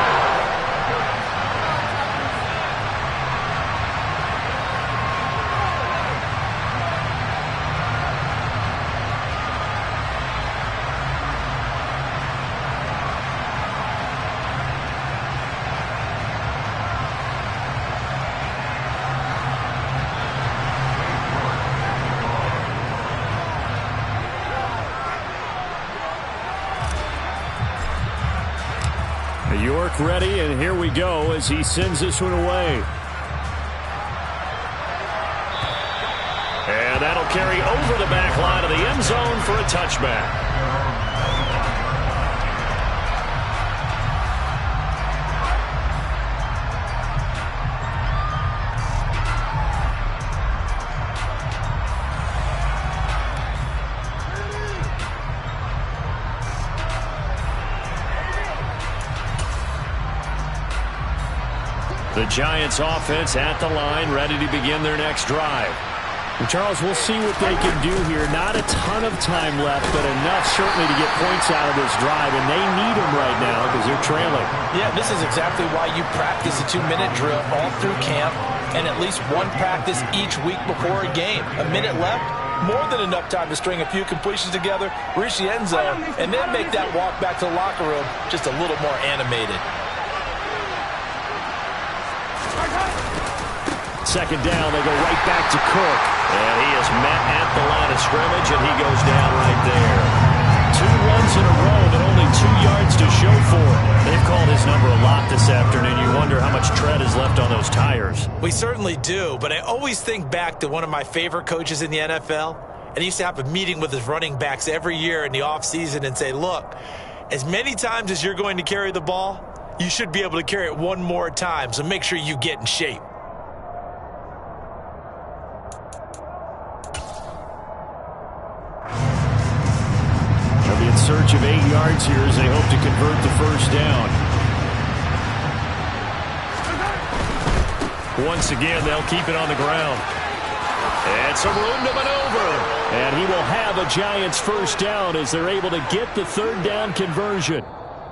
York ready, and here we go as he sends this one away. And that'll carry over the back line of the end zone for a touchback. The Giants offense at the line, ready to begin their next drive. And Charles, we'll see what they can do here. Not a ton of time left, but enough certainly to get points out of this drive, and they need them right now because they're trailing. Yeah, this is exactly why you practice a 2-minute drill all through camp and at least one practice each week before a game. A minute left, more than enough time to string a few completions together, reach the end zone, and then make that walk back to the locker room just a little more animated. Second down, they go right back to Cook. And he is met at the line of scrimmage, and he goes down right there. 2 runs in a row, but only 2 yards to show for it. They've called his number a lot this afternoon. You wonder how much tread is left on those tires. We certainly do, but I always think back to one of my favorite coaches in the NFL, and he used to have a meeting with his running backs every year in the offseason and say, look, as many times as you're going to carry the ball, you should be able to carry it one more time, so make sure you get in shape. They'll be in search of 8 yards here as they hope to convert the first down. Once again, they'll keep it on the ground. And some room to maneuver. And he will have a Giants first down as they're able to get the third down conversion.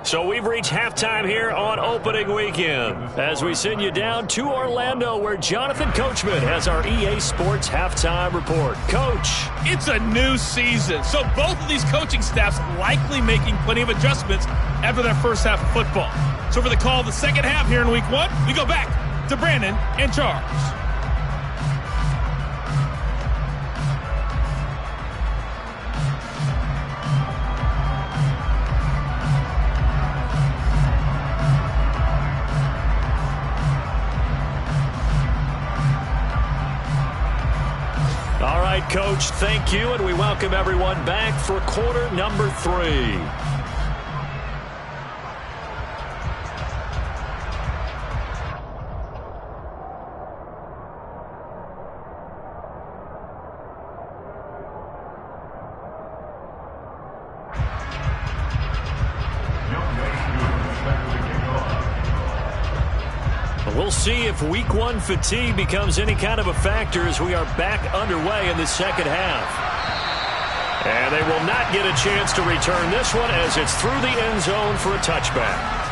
So we've reached halftime here on opening weekend as we send you down to Orlando where Jonathan Coachman has our EA Sports halftime report. Coach. It's a new season, so both of these coaching staffs likely making plenty of adjustments after their first half of football. So for the call of the second half here in week 1, we go back to Brandon and Charles. All right, Coach, thank you, and we welcome everyone back for quarter number 3. We'll see if week 1 fatigue becomes any kind of a factor as we are back underway in the second half. And they will not get a chance to return this one as it's through the end zone for a touchback.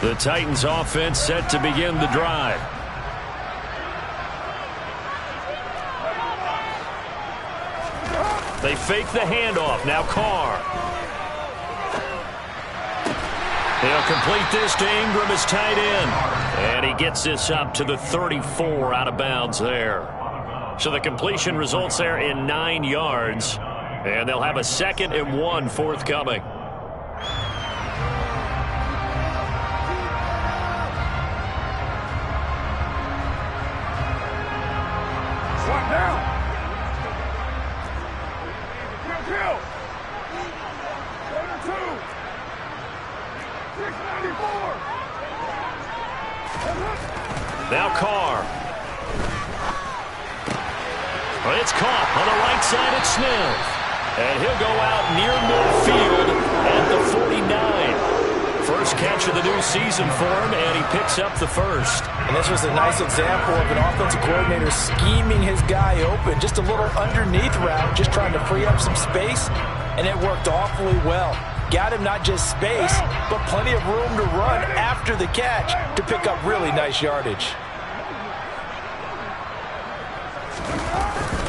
The Titans offense set to begin the drive. They fake the handoff. Now Carr. He'll complete this to Ingram as tight end. And he gets this up to the 34 out of bounds there. So the completion results there in 9 yards. And they'll have a 2nd and 1 forthcoming. Now Carr. Well, it's caught on the right side at Smith. And he'll go out near midfield at the 49. First catch of the new season for him, and he picks up the first. And this was a nice example of an offensive coordinator scheming his guy open. Just a little underneath route, just trying to free up some space, and it worked awfully well. Got him not just space, but plenty of room to run after the catch to pick up really nice yardage.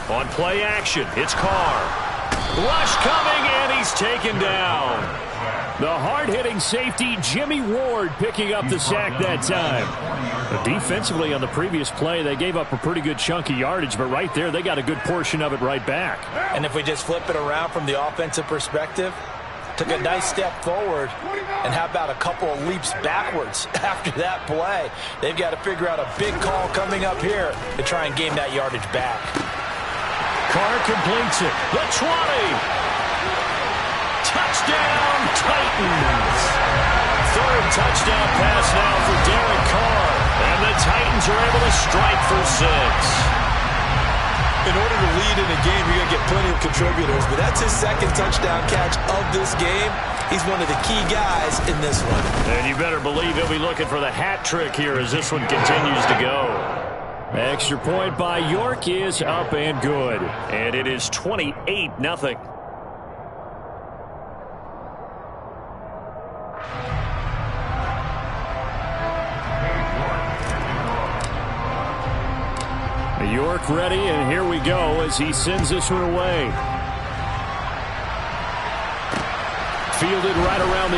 On play action, it's Carr. Rush coming, and he's taken down. The hard-hitting safety, Jimmy Ward, picking up the sack that time. But defensively on the previous play, they gave up a pretty good chunk of yardage, but right there, they got a good portion of it right back. And if we just flip it around from the offensive perspective, took a nice step forward, and how about a couple of leaps backwards after that play? They've got to figure out a big call coming up here to try and gain that yardage back. Carr completes it. The 20. Touchdown, Titans. Third touchdown pass now for Derek Carr. And the Titans are able to strike for 6. In order to lead in a game, you're going to get plenty of contributors, but that's his 2nd touchdown catch of this game. He's one of the key guys in this one. And you better believe he'll be looking for the hat trick here as this one continues to go. Extra point by York is up and good. And it is 28-0. York ready, and here we go as he sends this one away. Fielded right around the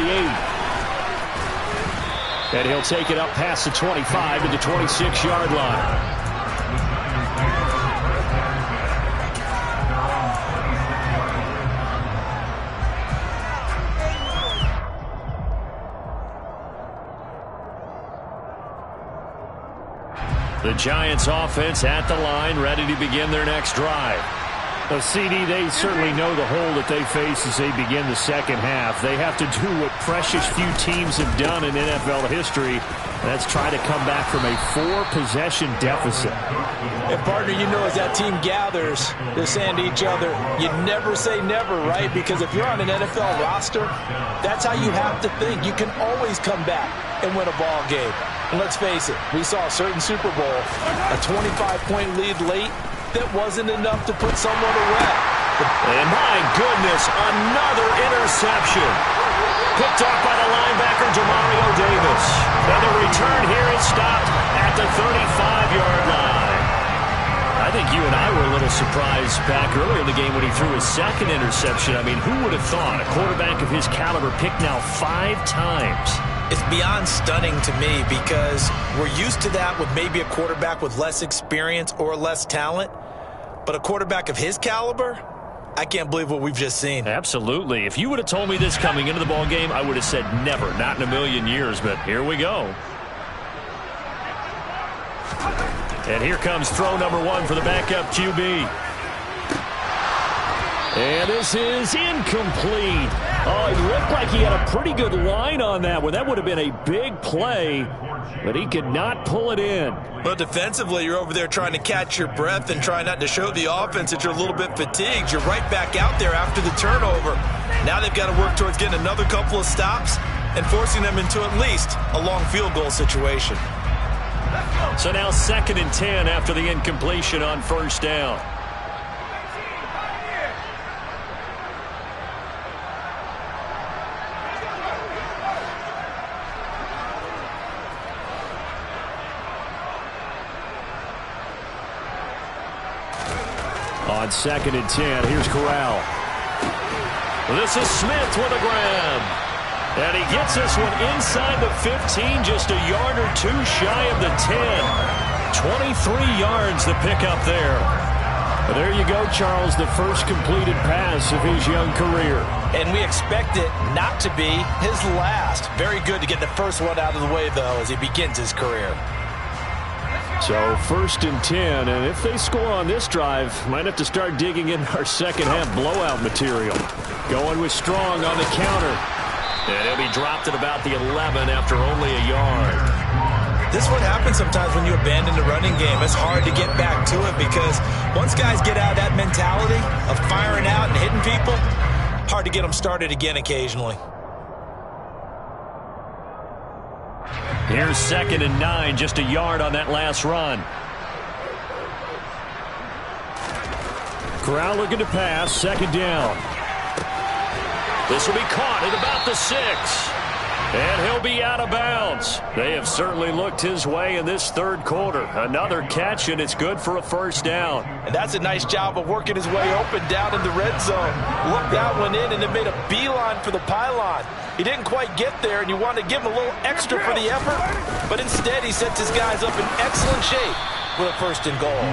8. And he'll take it up past the 25 to the 26-yard line. The Giants offense at the line, ready to begin their next drive. CD, they certainly know the hole that they face as they begin the second half. They have to do what precious few teams have done in NFL history. That's try to come back from a 4-possession deficit. And partner, you know, as that team gathers, they're saying to each other, you never say never, right? Because if you're on an NFL roster, that's how you have to think. You can always come back and win a ball game. And let's face it, we saw a certain Super Bowl, a 25-point lead late that wasn't enough to put someone away. And my goodness, another interception. Picked off by the linebacker, Demario Davis. And the return here is stopped at the 35-yard line. I think you and I were a little surprised back earlier in the game when he threw his second interception. I mean, who would have thought a quarterback of his caliber picked now 5 times? It's beyond stunning to me because we're used to that with maybe a quarterback with less experience or less talent. But a quarterback of his caliber, I can't believe what we've just seen. Absolutely. If you would have told me this coming into the ball game, I would have said never, not in a million years. But here we go. And here comes throw number 1 for the backup QB. And this is incomplete. Oh, it looked like he had a pretty good line on that one. That would have been a big play, but he could not pull it in. Well, defensively, you're over there trying to catch your breath and try not to show the offense that you're a little bit fatigued. You're right back out there after the turnover. Now they've got to work towards getting another couple of stops and forcing them into at least a long field goal situation. So now 2nd and 10 after the incompletion on first down. On 2nd and 10, here's Corral. This is Smith with a grab. And he gets this one inside the 15, just a yard or 2 shy of the 10. 23 yards the pickup there. Well, there you go, Charles, the first completed pass of his young career. And we expect it not to be his last. Very good to get the first one out of the way, though, as he begins his career. So 1st and 10, and if they score on this drive, might have to start digging in our second half blowout material. Going with Strong on the counter. And he'll be dropped at about the 11 after only a yard. This is what happens sometimes when you abandon the running game. It's hard to get back to it because once guys get out of that mentality of firing out and hitting people, hard to get them started again occasionally. Here's 2nd and 9, just a yard on that last run. Corral looking to pass, 2nd down. This will be caught at about the 6. And he'll be out of bounds. They have certainly looked his way in this 3rd quarter. Another catch, and it's good for a 1st down. And that's a nice job of working his way open down in the red zone. Looked that one in and then made a beeline for the pylon. He didn't quite get there, and you wanted to give him a little extra for the effort. But instead, he sets his guys up in excellent shape for a 1st and goal.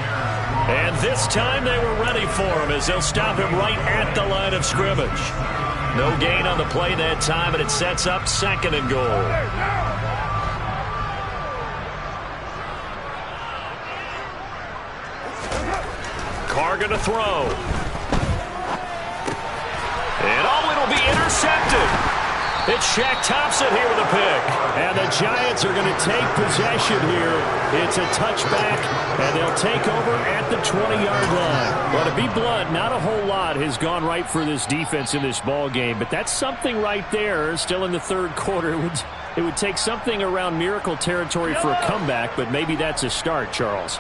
And this time they were ready for him as they'll stop him right at the line of scrimmage. No gain on the play that time, and it sets up 2nd and goal. Carr going to throw. And it'll be intercepted. It's Shaq Thompson here with a pick. And the Giants are going to take possession here. It's a touchback, and they'll take over at the 20-yard line. Well, to be blunt, not a whole lot has gone right for this defense in this ball game, but that's something right there. Still in the 3rd quarter. It would take something around miracle territory for a comeback, but maybe that's a start, Charles.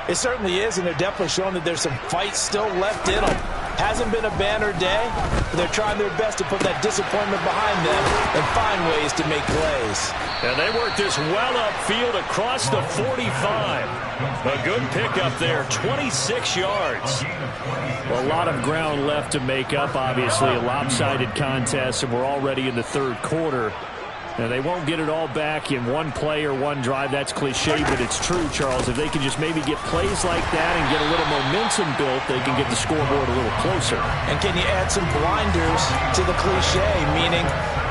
It certainly is, and they're definitely showing that there's some fight still left in them. Hasn't been a banner day, but they're trying their best to put that disappointment behind them and find ways to make plays. And they work this well upfield across the 45. A good pickup there, 26 yards. A lot of ground left to make up, obviously. A lopsided contest, and we're already in the third quarter. Now, they won't get it all back in one play or one drive. That's cliche, but it's true, Charles. If they can just maybe get plays like that and get a little momentum built, they can get the scoreboard a little closer. And can you add some blinders to the cliche, meaning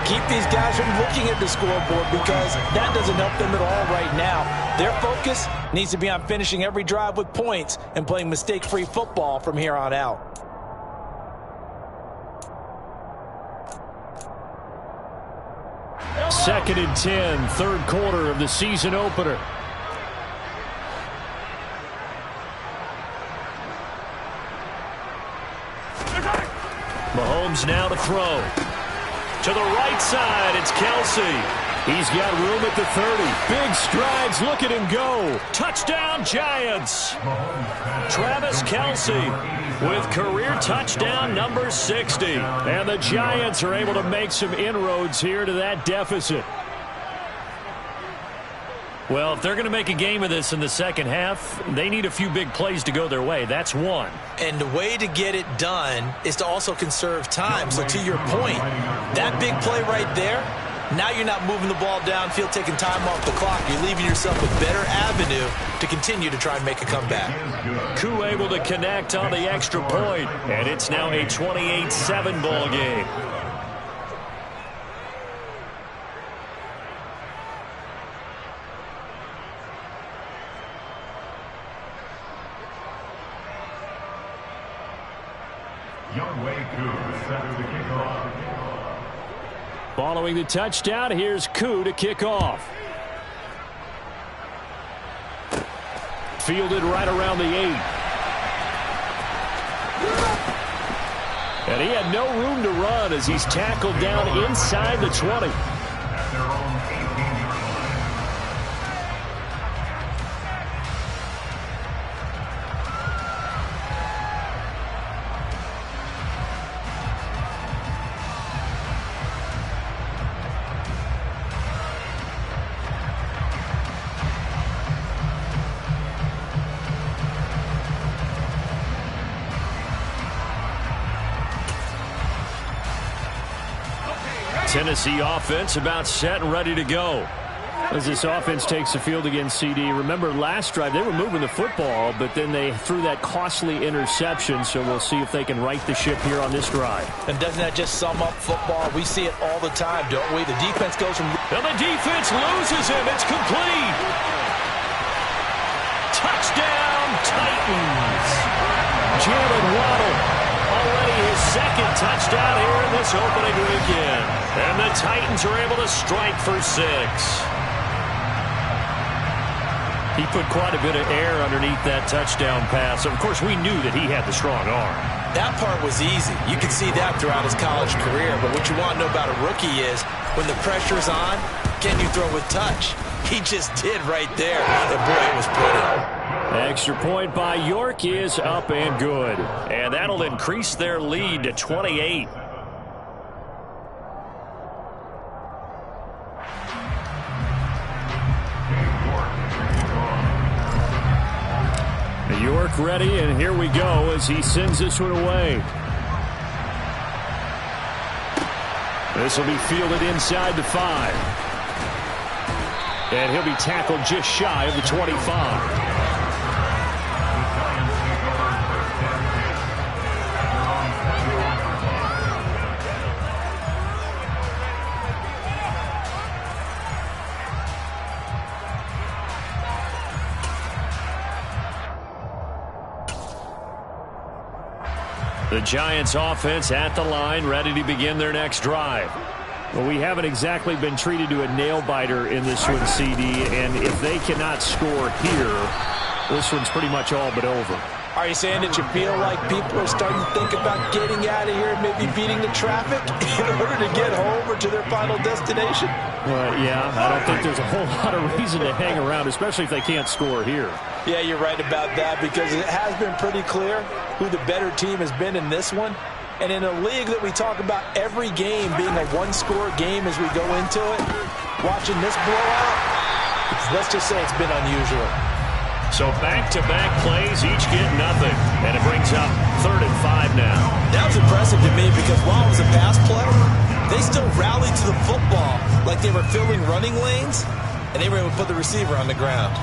keep these guys from looking at the scoreboard, because that doesn't help them at all right now. Their focus needs to be on finishing every drive with points and playing mistake-free football from here on out. Second and 10, third quarter of the season opener. Mahomes now to throw. To the right side, it's Kelsey. He's got room at the 30. Big strides. Look at him go. Touchdown, Giants. Travis Kelsey with career touchdown number 60. And the Giants are able to make some inroads here to that deficit. Well, if they're going to make a game of this in the second half, they need a few big plays to go their way. That's one. And the way to get it done is to also conserve time. So to your point, that big play right there, now you're not moving the ball downfield, taking time off the clock. You're leaving yourself a better avenue to continue to try and make a comeback. Koo able to connect on the extra point, and it's now a 28-7 ball game. Following the touchdown, here's Koo to kick off. Fielded right around the 8. And he had no room to run as he's tackled down inside the 20. Tennessee offense about set and ready to go. As this offense takes the field against CD, remember last drive they were moving the football, but then they threw that costly interception, so we'll see if they can right the ship here on this drive. And doesn't that just sum up football? We see it all the time, don't we? The defense goes from... And the defense loses him. It's complete. Touchdown, Titans. Jalen Waddle. Already his second touchdown here in this opening weekend. And the Titans are able to strike for 6. He put quite a bit of air underneath that touchdown pass. Of course, we knew that he had the strong arm. That part was easy. You can see that throughout his college career. But what you want to know about a rookie is when the pressure's on, can you throw with touch? He just did right there. And boy, it was pretty. Extra point by York is up and good. And that'll increase their lead to 28. York ready, and here we go as he sends this one away. This will be fielded inside the 5. And he'll be tackled just shy of the 25. The Giants offense at the line, ready to begin their next drive. Well, we haven't exactly been treated to a nail-biter in this one, CD, and if they cannot score here, this one's pretty much all but over. Are you saying that you feel like people are starting to think about getting out of here and maybe beating the traffic in order to get home or to their final destination? Well, yeah, I don't think there's a whole lot of reason to hang around, especially if they can't score here. Yeah, you're right about that, because it has been pretty clear who the better team has been in this one. And in a league that we talk about every game being a one-score game as we go into it, watching this blowout, let's just say it's been unusual. So back-to-back plays, each get nothing. And it brings up 3rd and 5 now. That was impressive to me because while it was a pass play, they still rallied to the football like they were filling running lanes, and they were able to put the receiver on the ground.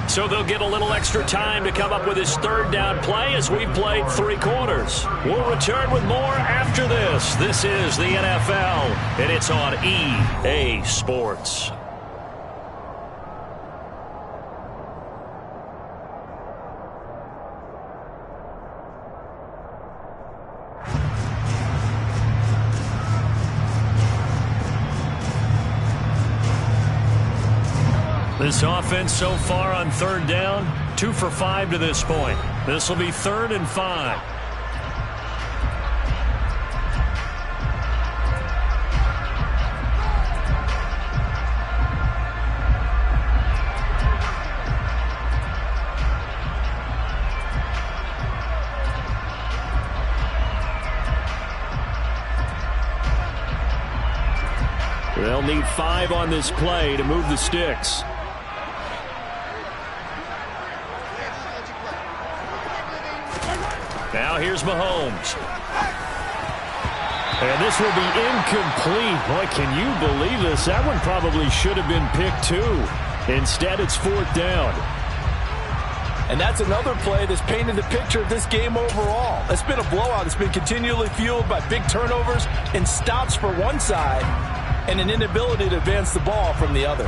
So they'll get a little extra time to come up with his 3rd down play as we've played 3 quarters. We'll return with more after this. This is the NFL, and it's on EA Sports. This offense so far on 3rd down, 2 for 5 to this point. This will be 3rd and 5. They'll need 5 on this play to move the sticks. Now here's Mahomes. And this will be incomplete. Boy, can you believe this? That one probably should have been picked too. Instead, it's 4th down. And that's another play that's painted the picture of this game overall. It's been a blowout. It's been continually fueled by big turnovers and stops for one side and an inability to advance the ball from the other.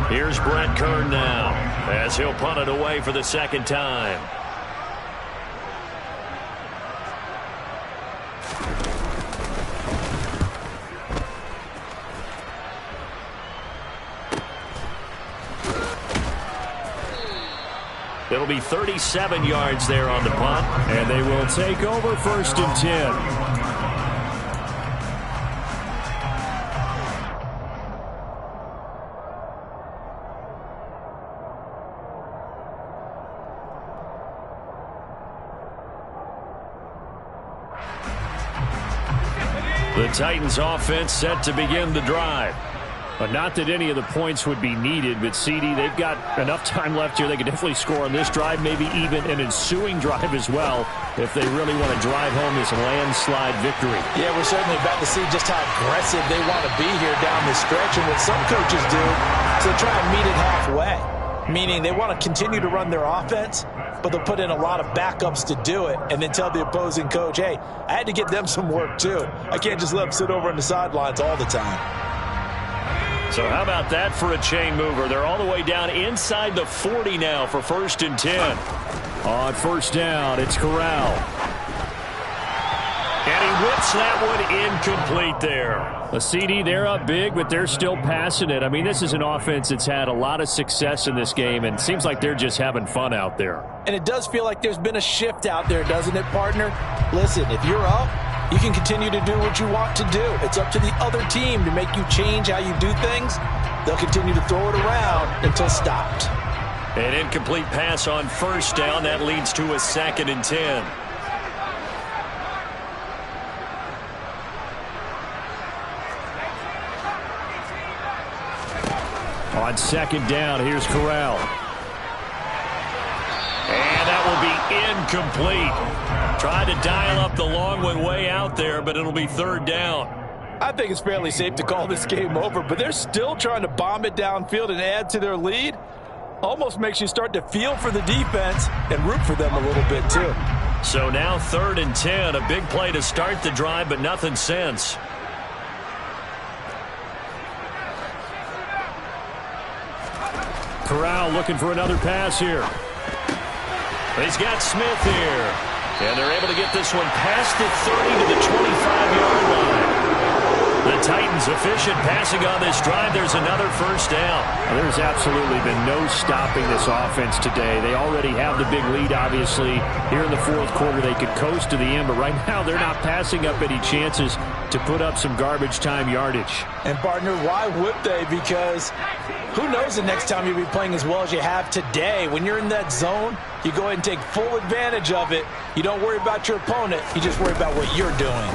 Here's Brett Kern now as he'll punt it away for the 2nd time. It'll be 37 yards there on the punt, and they will take over 1st and 10. The Titans offense set to begin the drive. But not that any of the points would be needed, but CD, they've got enough time left here. They can definitely score on this drive, maybe even an ensuing drive as well, if they really want to drive home this landslide victory. Yeah, we're certainly about to see just how aggressive they want to be here down the stretch. And what some coaches do is they try and meet it halfway, meaning they want to continue to run their offense, but they'll put in a lot of backups to do it and then tell the opposing coach, hey, I had to get them some work too. I can't just let them sit over on the sidelines all the time. So how about that for a chain mover? They're all the way down inside the 40 now for 1st and 10. On 1st down, it's Corral. And he whips that one incomplete there. A CD, they're up big, but they're still passing it. I mean, this is an offense that's had a lot of success in this game, and it seems like they're just having fun out there. And it does feel like there's been a shift out there, doesn't it, partner? Listen, if you're up, you can continue to do what you want to do. It's up to the other team to make you change how you do things. They'll continue to throw it around until stopped. An incomplete pass on 1st down. That leads to a 2nd and 10. On 2nd down, here's Corral. And that will be incomplete. Tried to dial up the long one way out there, but it'll be 3rd down. I think it's fairly safe to call this game over, but they're still trying to bomb it downfield and add to their lead. Almost makes you start to feel for the defense and root for them a little bit too. So now 3rd and 10, a big play to start the drive, but nothing since. Corral looking for another pass here. He's got Smith here. And they're able to get this one past the 30 to the 25-yard line. The Titans efficient passing on this drive. There's another first down. Well, there's absolutely been no stopping this offense today. They already have the big lead, obviously. Here in the fourth quarter, they could coast to the end, but right now they're not passing up any chances to put up some garbage time yardage. And, partner, why would they? Because who knows the next time you'll be playing as well as you have today. When you're in that zone, you go ahead and take full advantage of it. You don't worry about your opponent. You just worry about what you're doing.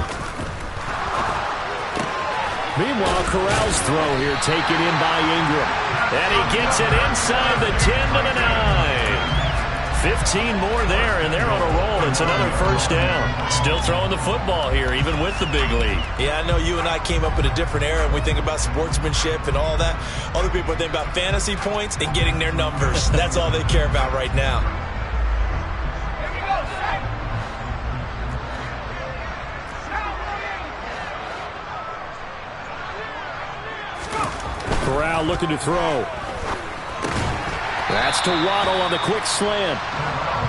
Meanwhile, Corral's throw here taken in by Ingram. And he gets it inside the 10 to the 9. 15 more there, and they're on a roll. It's another first down. Still throwing the football here, even with the big lead. Yeah, I know you and I came up in a different era, and we think about sportsmanship and all that. Other people think about fantasy points and getting their numbers. That's all they care about right now. Corral looking to throw. That's to Waddle on the quick slant.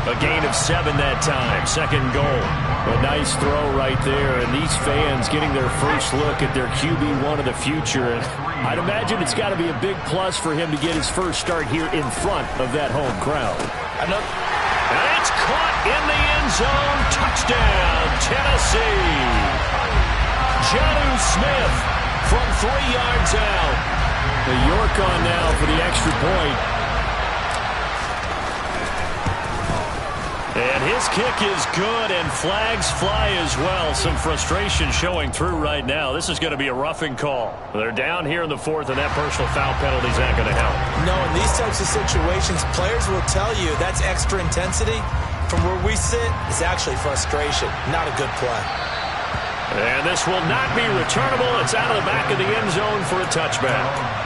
A gain of 7 that time. Second goal. A nice throw right there, and these fans getting their first look at their QB1 of the future. And I'd imagine it's got to be a big plus for him to get his first start here in front of that home crowd. And it's caught in the end zone. Touchdown, Tennessee. Jonnu Smith from 3 yards out. The York on now for the extra point. And his kick is good, and flags fly as well. Some frustration showing through right now. This is going to be a roughing call. They're down here in the fourth, and that personal foul penalty is not going to help. No, in these types of situations, players will tell you that's extra intensity. From where we sit, it's actually frustration, not a good play. And this will not be returnable. It's out of the back of the end zone for a touchback.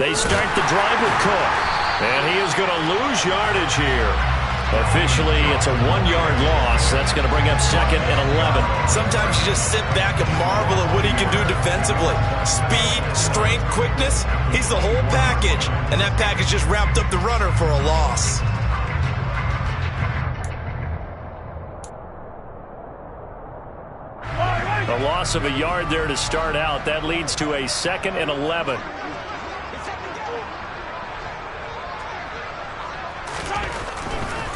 They start the drive with Cook, and he is going to lose yardage here. Officially, it's a 1-yard loss. That's going to bring up second and 11. Sometimes you just sit back and marvel at what he can do defensively. Speed, strength, quickness, he's the whole package. And that package just wrapped up the runner for a loss. A loss of a yard there to start out. That leads to a second and 11.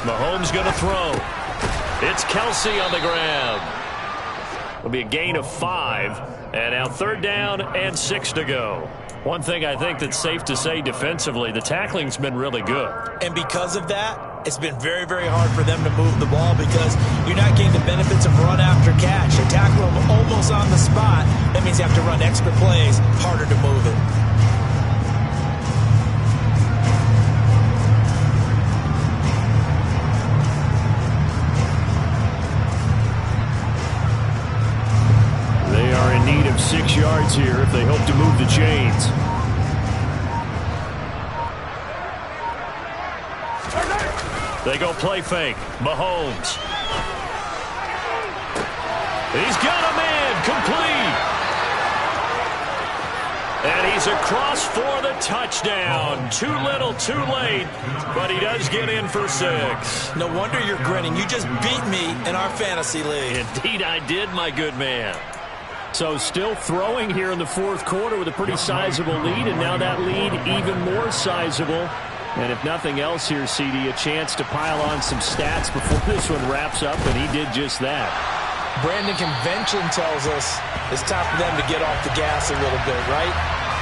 Mahomes going to throw. It's Kelsey on the ground. It'll be a gain of 5. And now third down and 6 to go. One thing I think that's safe to say defensively, the tackling's been really good. And because of that, it's been very, very hard for them to move the ball because you're not getting the benefits of run after catch. They tackle them almost on the spot. That means you have to run extra plays, harder to move it. They are in need of 6 yards here if they hope to move the chains. They go play fake. Mahomes. He's got a man complete. And he's across for the touchdown. Too little, too late. But he does get in for 6. No wonder you're grinning. You just beat me in our fantasy league. Indeed I did, my good man. So still throwing here in the fourth quarter with a pretty sizable lead, and now that lead even more sizable. And if nothing else here, CD, a chance to pile on some stats before this one wraps up, and he did just that. Brandon, convention tells us it's time for them to get off the gas a little bit, right?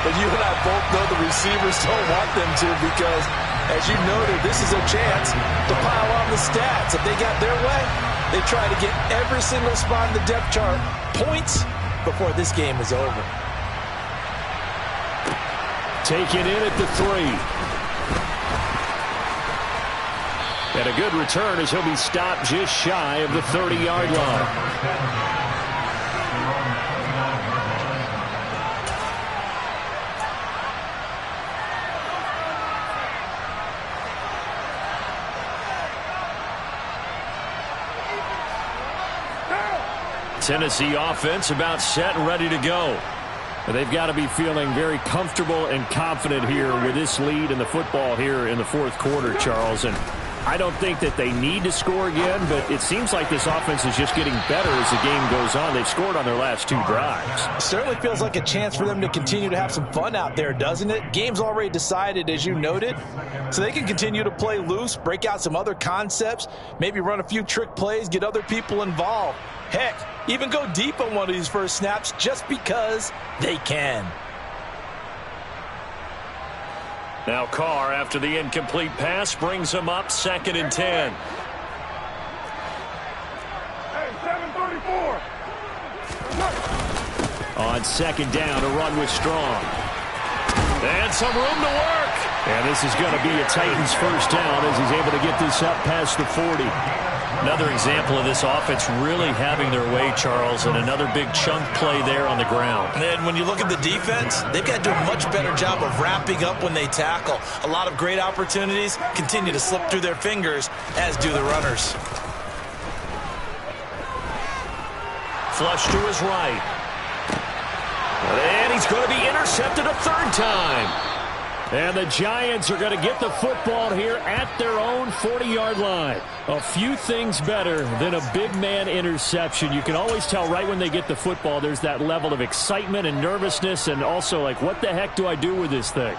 But you and I both know the receivers don't want them to because, as you noted, this is a chance to pile on the stats. If they got their way, they try to get every single spot in the depth chart points before this game is over. Taken in at the 3. And a good return as he'll be stopped just shy of the 30-yard line. Tennessee offense about set and ready to go. They've got to be feeling very comfortable and confident here with this lead in the football here in the fourth quarter, Charles. And I don't think that they need to score again, but it seems like this offense is just getting better as the game goes on. They've scored on their last 2 drives. Certainly feels like a chance for them to continue to have some fun out there, doesn't it? Game's already decided, as you noted, so they can continue to play loose, break out some other concepts, maybe run a few trick plays, get other people involved. Heck, even go deep on one of these first snaps just because they can. Now Carr, after the incomplete pass, brings him up 2nd and 10. Hey, 734. On 2nd down, a run with Strong. And some room to work. And this is going to be a Titans first down as he's able to get this up past the 40. Another example of this offense really having their way, Charles, and another big chunk play there on the ground. And when you look at the defense, they've got to do a much better job of wrapping up when they tackle. A lot of great opportunities continue to slip through their fingers, as do the runners. Flush to his right. And he's going to be intercepted a 3rd time. And the Giants are going to get the football here at their own 40-yard line. A few things better than a big man interception. You can always tell right when they get the football, there's that level of excitement and nervousness, and also like, what the heck do I do with this thing?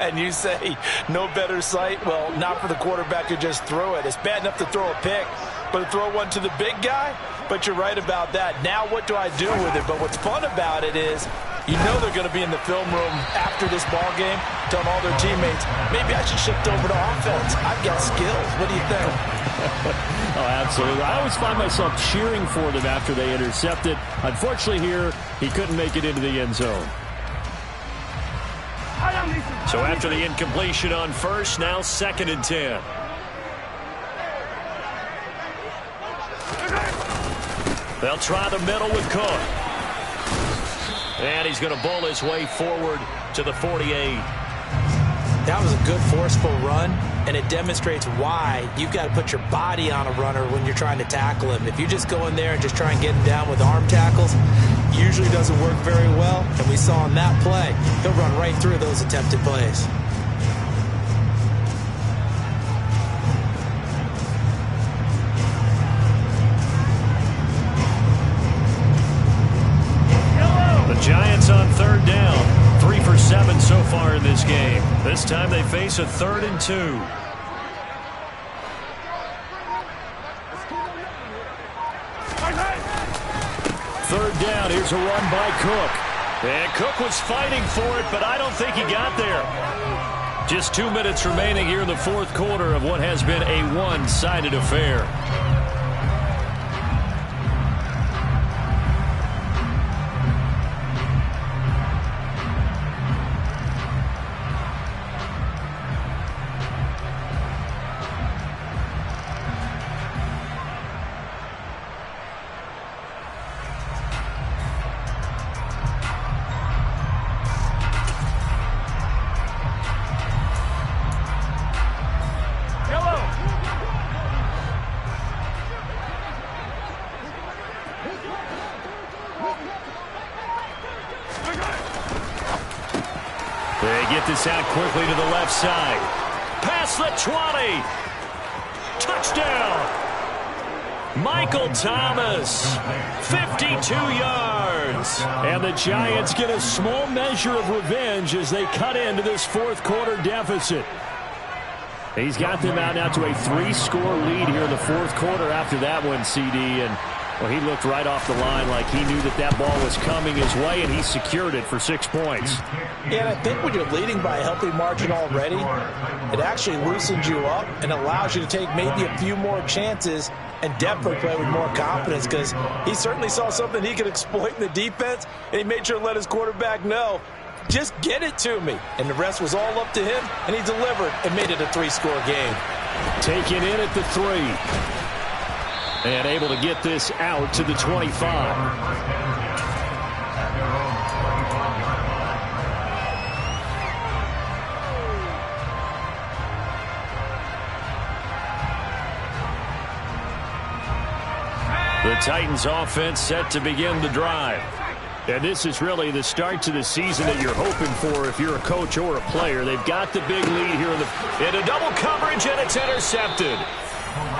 And you say no better sight? Well, not for the quarterback to just throw it. It's bad enough to throw a pick, but to throw one to the big guy? But you're right about that. Now what do I do with it? But what's fun about it is you know they're going to be in the film room after this ball game telling all their teammates, maybe I should shift over to offense. I've got skills. What do you think? Oh, absolutely. I always find myself cheering for them after they intercept it. Unfortunately here, he couldn't make it into the end zone. So after the incompletion on 1st, now 2nd and 10. They'll try the middle with Cook. And he's going to bowl his way forward to the 48. That was a good, forceful run, and it demonstrates why you've got to put your body on a runner when you're trying to tackle him. If you just go in there and just try and get him down with arm tackles, usually doesn't work very well, and we saw in that play, he'll run right through those attempted plays. Giants on 3rd down. 3 for 7 so far in this game. This time they face a 3rd and 2. Third down. Here's a run by Cook. And Cook was fighting for it, but I don't think he got there. Just 2 minutes remaining here in the fourth quarter of what has been a one-sided affair. They get this out quickly to the left side. Past the 20. Touchdown. Michael Thomas, 52 yards. And the Giants get a small measure of revenge as they cut into this fourth quarter deficit. He's got them out now to a 3-score lead here in the fourth quarter after that one, CD. And well, he looked right off the line like he knew that that ball was coming his way, and he secured it for 6 points. Yeah, and I think when you're leading by a healthy margin already, it actually loosens you up and allows you to take maybe a few more chances and definitely play with more confidence, because he certainly saw something he could exploit in the defense, and he made sure to let his quarterback know, just get it to me. And the rest was all up to him, and he delivered and made it a 3-score game. Taken in at the 3. And able to get this out to the 25. The Titans offense set to begin the drive. And this is really the start to the season that you're hoping for if you're a coach or a player. They've got the big lead here into double coverage, and it's intercepted.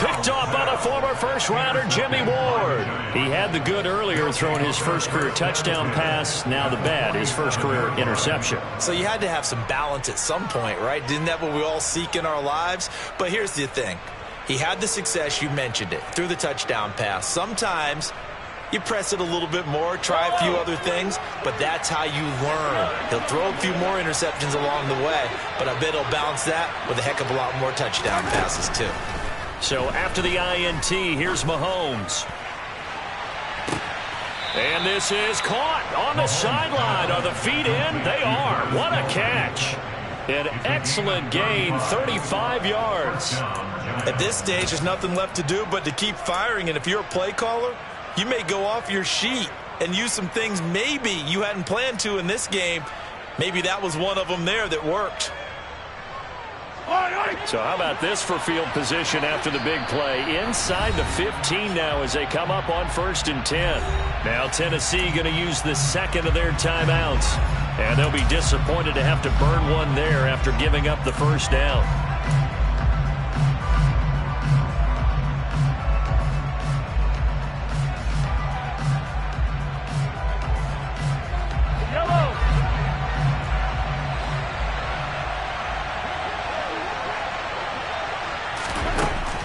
Picked off by the former first-rounder Jimmy Ward. He had the good earlier, throwing his first career touchdown pass. Now the bad, his first career interception. So you had to have some balance at some point, right? Didn't that what we all seek in our lives? But here's the thing. He had the success, you mentioned it, through the touchdown pass. Sometimes you press it a little bit more, try a few other things, but that's how you learn. He'll throw a few more interceptions along the way, but I bet he'll balance that with a heck of a lot more touchdown passes too. So after the INT, here's Mahomes. And this is caught on the sideline. Are the feet in? They are. What a catch. An excellent gain, 35 yards. At this stage, there's nothing left to do but to keep firing, and if you're a play caller, you may go off your sheet and use some things maybe you hadn't planned to in this game. Maybe that was one of them there that worked. So how about this for field position after the big play? Inside the 15 now as they come up on 1st and 10. Now Tennessee going to use the second of their timeouts. And they'll be disappointed to have to burn one there after giving up the first down.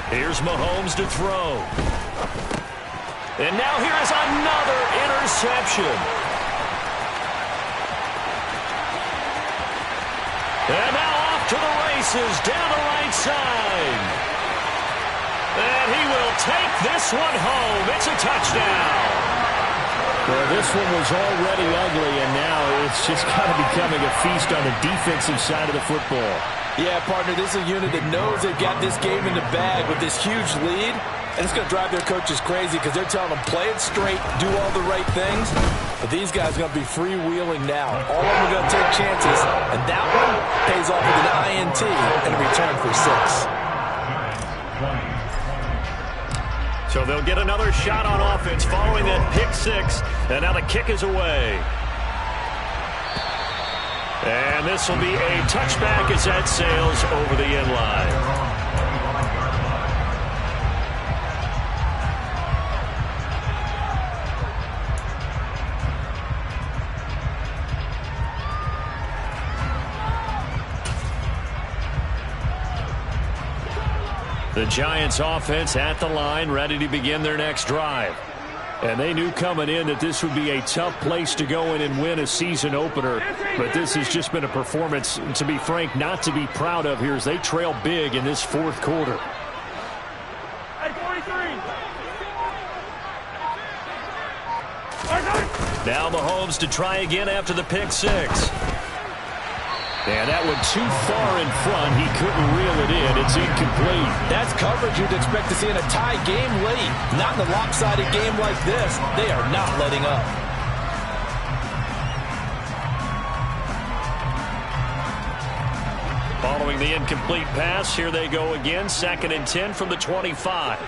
Here's Mahomes to throw. And now here is another interception. And now off to the races down the right side. And he will take this one home. It's a touchdown. Well, this one was already ugly, and now it's just kind of becoming a feast on the defensive side of the football. Yeah, partner, this is a unit that knows they've got this game in the bag with this huge lead, and it's going to drive their coaches crazy because they're telling them play it straight, do all the right things, but these guys are going to be freewheeling now. All of them are going to take chances, and that one pays off with an INT and a return for 6. So they'll get another shot on offense following that pick 6, and now the kick is away. And this will be a touchback as that sails over the end line. The Giants offense at the line, ready to begin their next drive. And they knew coming in that this would be a tough place to go in and win a season opener. But this has just been a performance, to be frank, not to be proud of here as they trail big in this 4th quarter. Now Mahomes to try again after the pick 6. And that one too far in front. He couldn't reel it in. It's incomplete. That's coverage you'd expect to see in a tie game late. Not in a lopsided game like this. They are not letting up. Following the incomplete pass, here they go again. 2nd and 10 from the 25.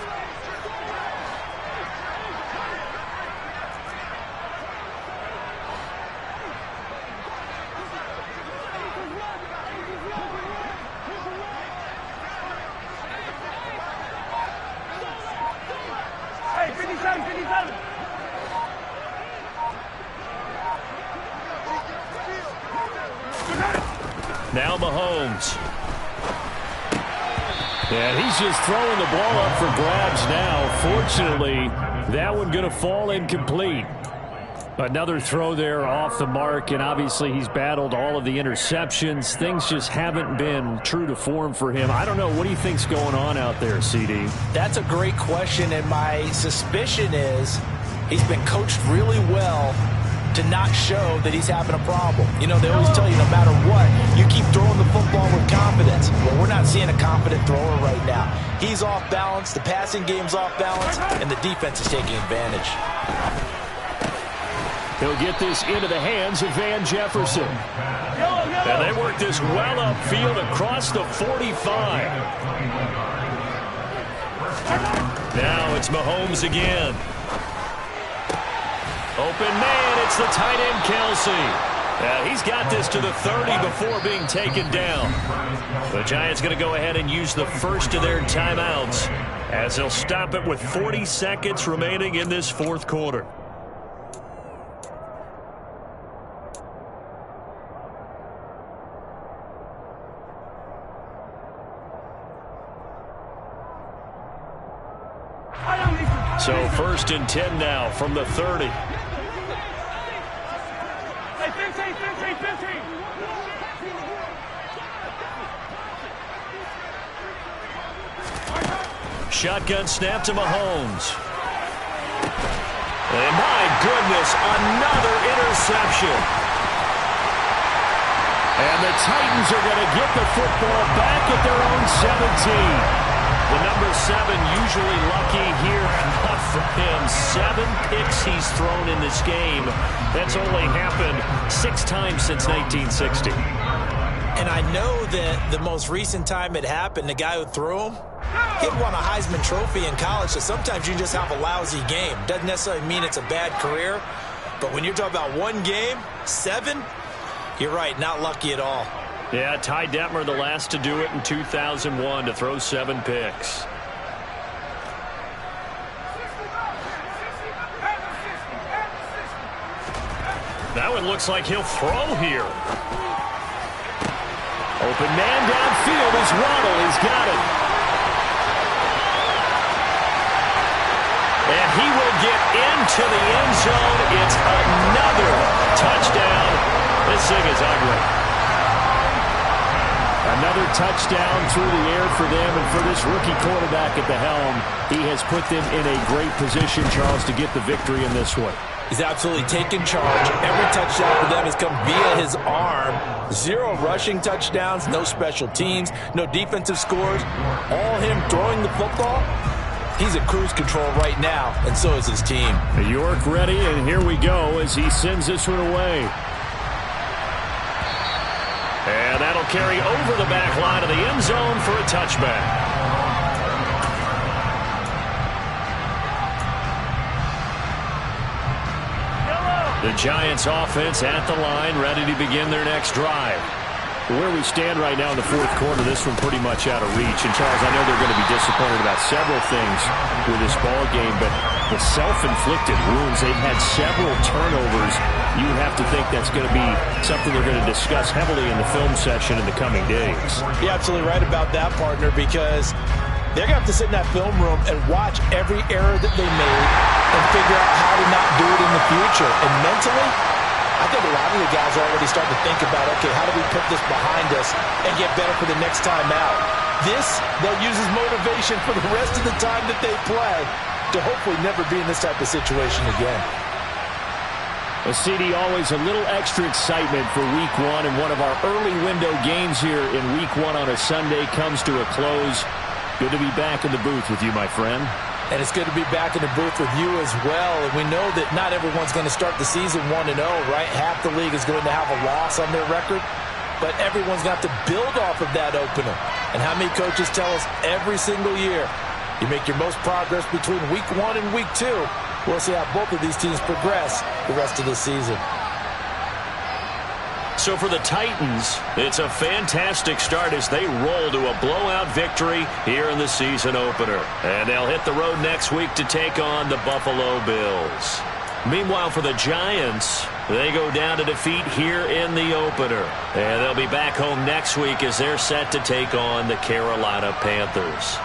Now Mahomes. And he's just throwing the ball up for grabs now. Fortunately, that one going to fall incomplete. Another throw there off the mark, and obviously he's battled all of the interceptions. Things just haven't been true to form for him. I don't know. What do you think's going on out there, CD? That's a great question, and my suspicion is he's been coached really well to not show that he's having a problem. You know, they always tell you no matter what, you keep throwing the football with confidence. Well, we're not seeing a confident thrower right now. He's off balance, the passing game's off balance, and the defense is taking advantage. He'll get this into the hands of Van Jefferson. And they work this well upfield across the 45. Now it's Mahomes again. Open man, it's the tight end, Kelsey. He's got this to the 30 before being taken down. The Giants going to go ahead and use the first of their timeouts as they'll stop it with 40 seconds remaining in this fourth quarter. So 1st and 10 now from the 30. Shotgun snap to Mahomes. And my goodness, another interception. And the Titans are going to get the football back at their own 17. The number 7 usually lucky here. Not for him. 7 picks he's thrown in this game. That's only happened 6 times since 1960. And I know that the most recent time it happened, the guy who threw him, he won a Heisman Trophy in college, so sometimes you just have a lousy game. Doesn't necessarily mean it's a bad career, but when you're talking about one game, 7, you're right, not lucky at all. Yeah, Ty Detmer, the last to do it in 2001, to throw 7 picks. That one looks like he'll throw here. Open man downfield is Waddle. He's got it. And he will get into the end zone. It's another touchdown. This thing is ugly. Another touchdown through the air for them, and for this rookie quarterback at the helm, he has put them in a great position, Charles, to get the victory in this one. He's absolutely taken charge. Every touchdown for them has come via his arm. 0 rushing touchdowns, no special teams, no defensive scores. All him throwing the football. He's at cruise control right now, and so is his team. York ready, and here we go as he sends this one away. And that'll carry over the back line of the end zone for a touchback. The Giants offense at the line, ready to begin their next drive. Where we stand right now in the fourth quarter, this one pretty much out of reach. And, Charles, I know they're going to be disappointed about several things with this ball game, but the self-inflicted wounds, they've had several turnovers. You would have to think that's going to be something they're going to discuss heavily in the film session in the coming days. You're absolutely right about that, partner, because they're going to have to sit in that film room and watch every error that they made and figure out how to not do it in the future. And mentally, I think a lot of the guys are already starting to think about, okay, how do we put this behind us and get better for the next time out? This, they'll use as motivation for the rest of the time that they play to hopefully never be in this type of situation again. A CD, always a little extra excitement for Week 1, and one of our early window games here in Week 1 on a Sunday comes to a close. Good to be back in the booth with you, my friend. And it's good to be back in the booth with you as well. And we know that not everyone's going to start the season 1-0, right? Half the league is going to have a loss on their record. But everyone's got to build off of that opener. And how many coaches tell us every single year, you make your most progress between Week 1 and Week 2. We'll see how both of these teams progress the rest of the season. So for the Titans, it's a fantastic start as they roll to a blowout victory here in the season opener. And they'll hit the road next week to take on the Buffalo Bills. Meanwhile, for the Giants, they go down to defeat here in the opener. And they'll be back home next week as they're set to take on the Carolina Panthers.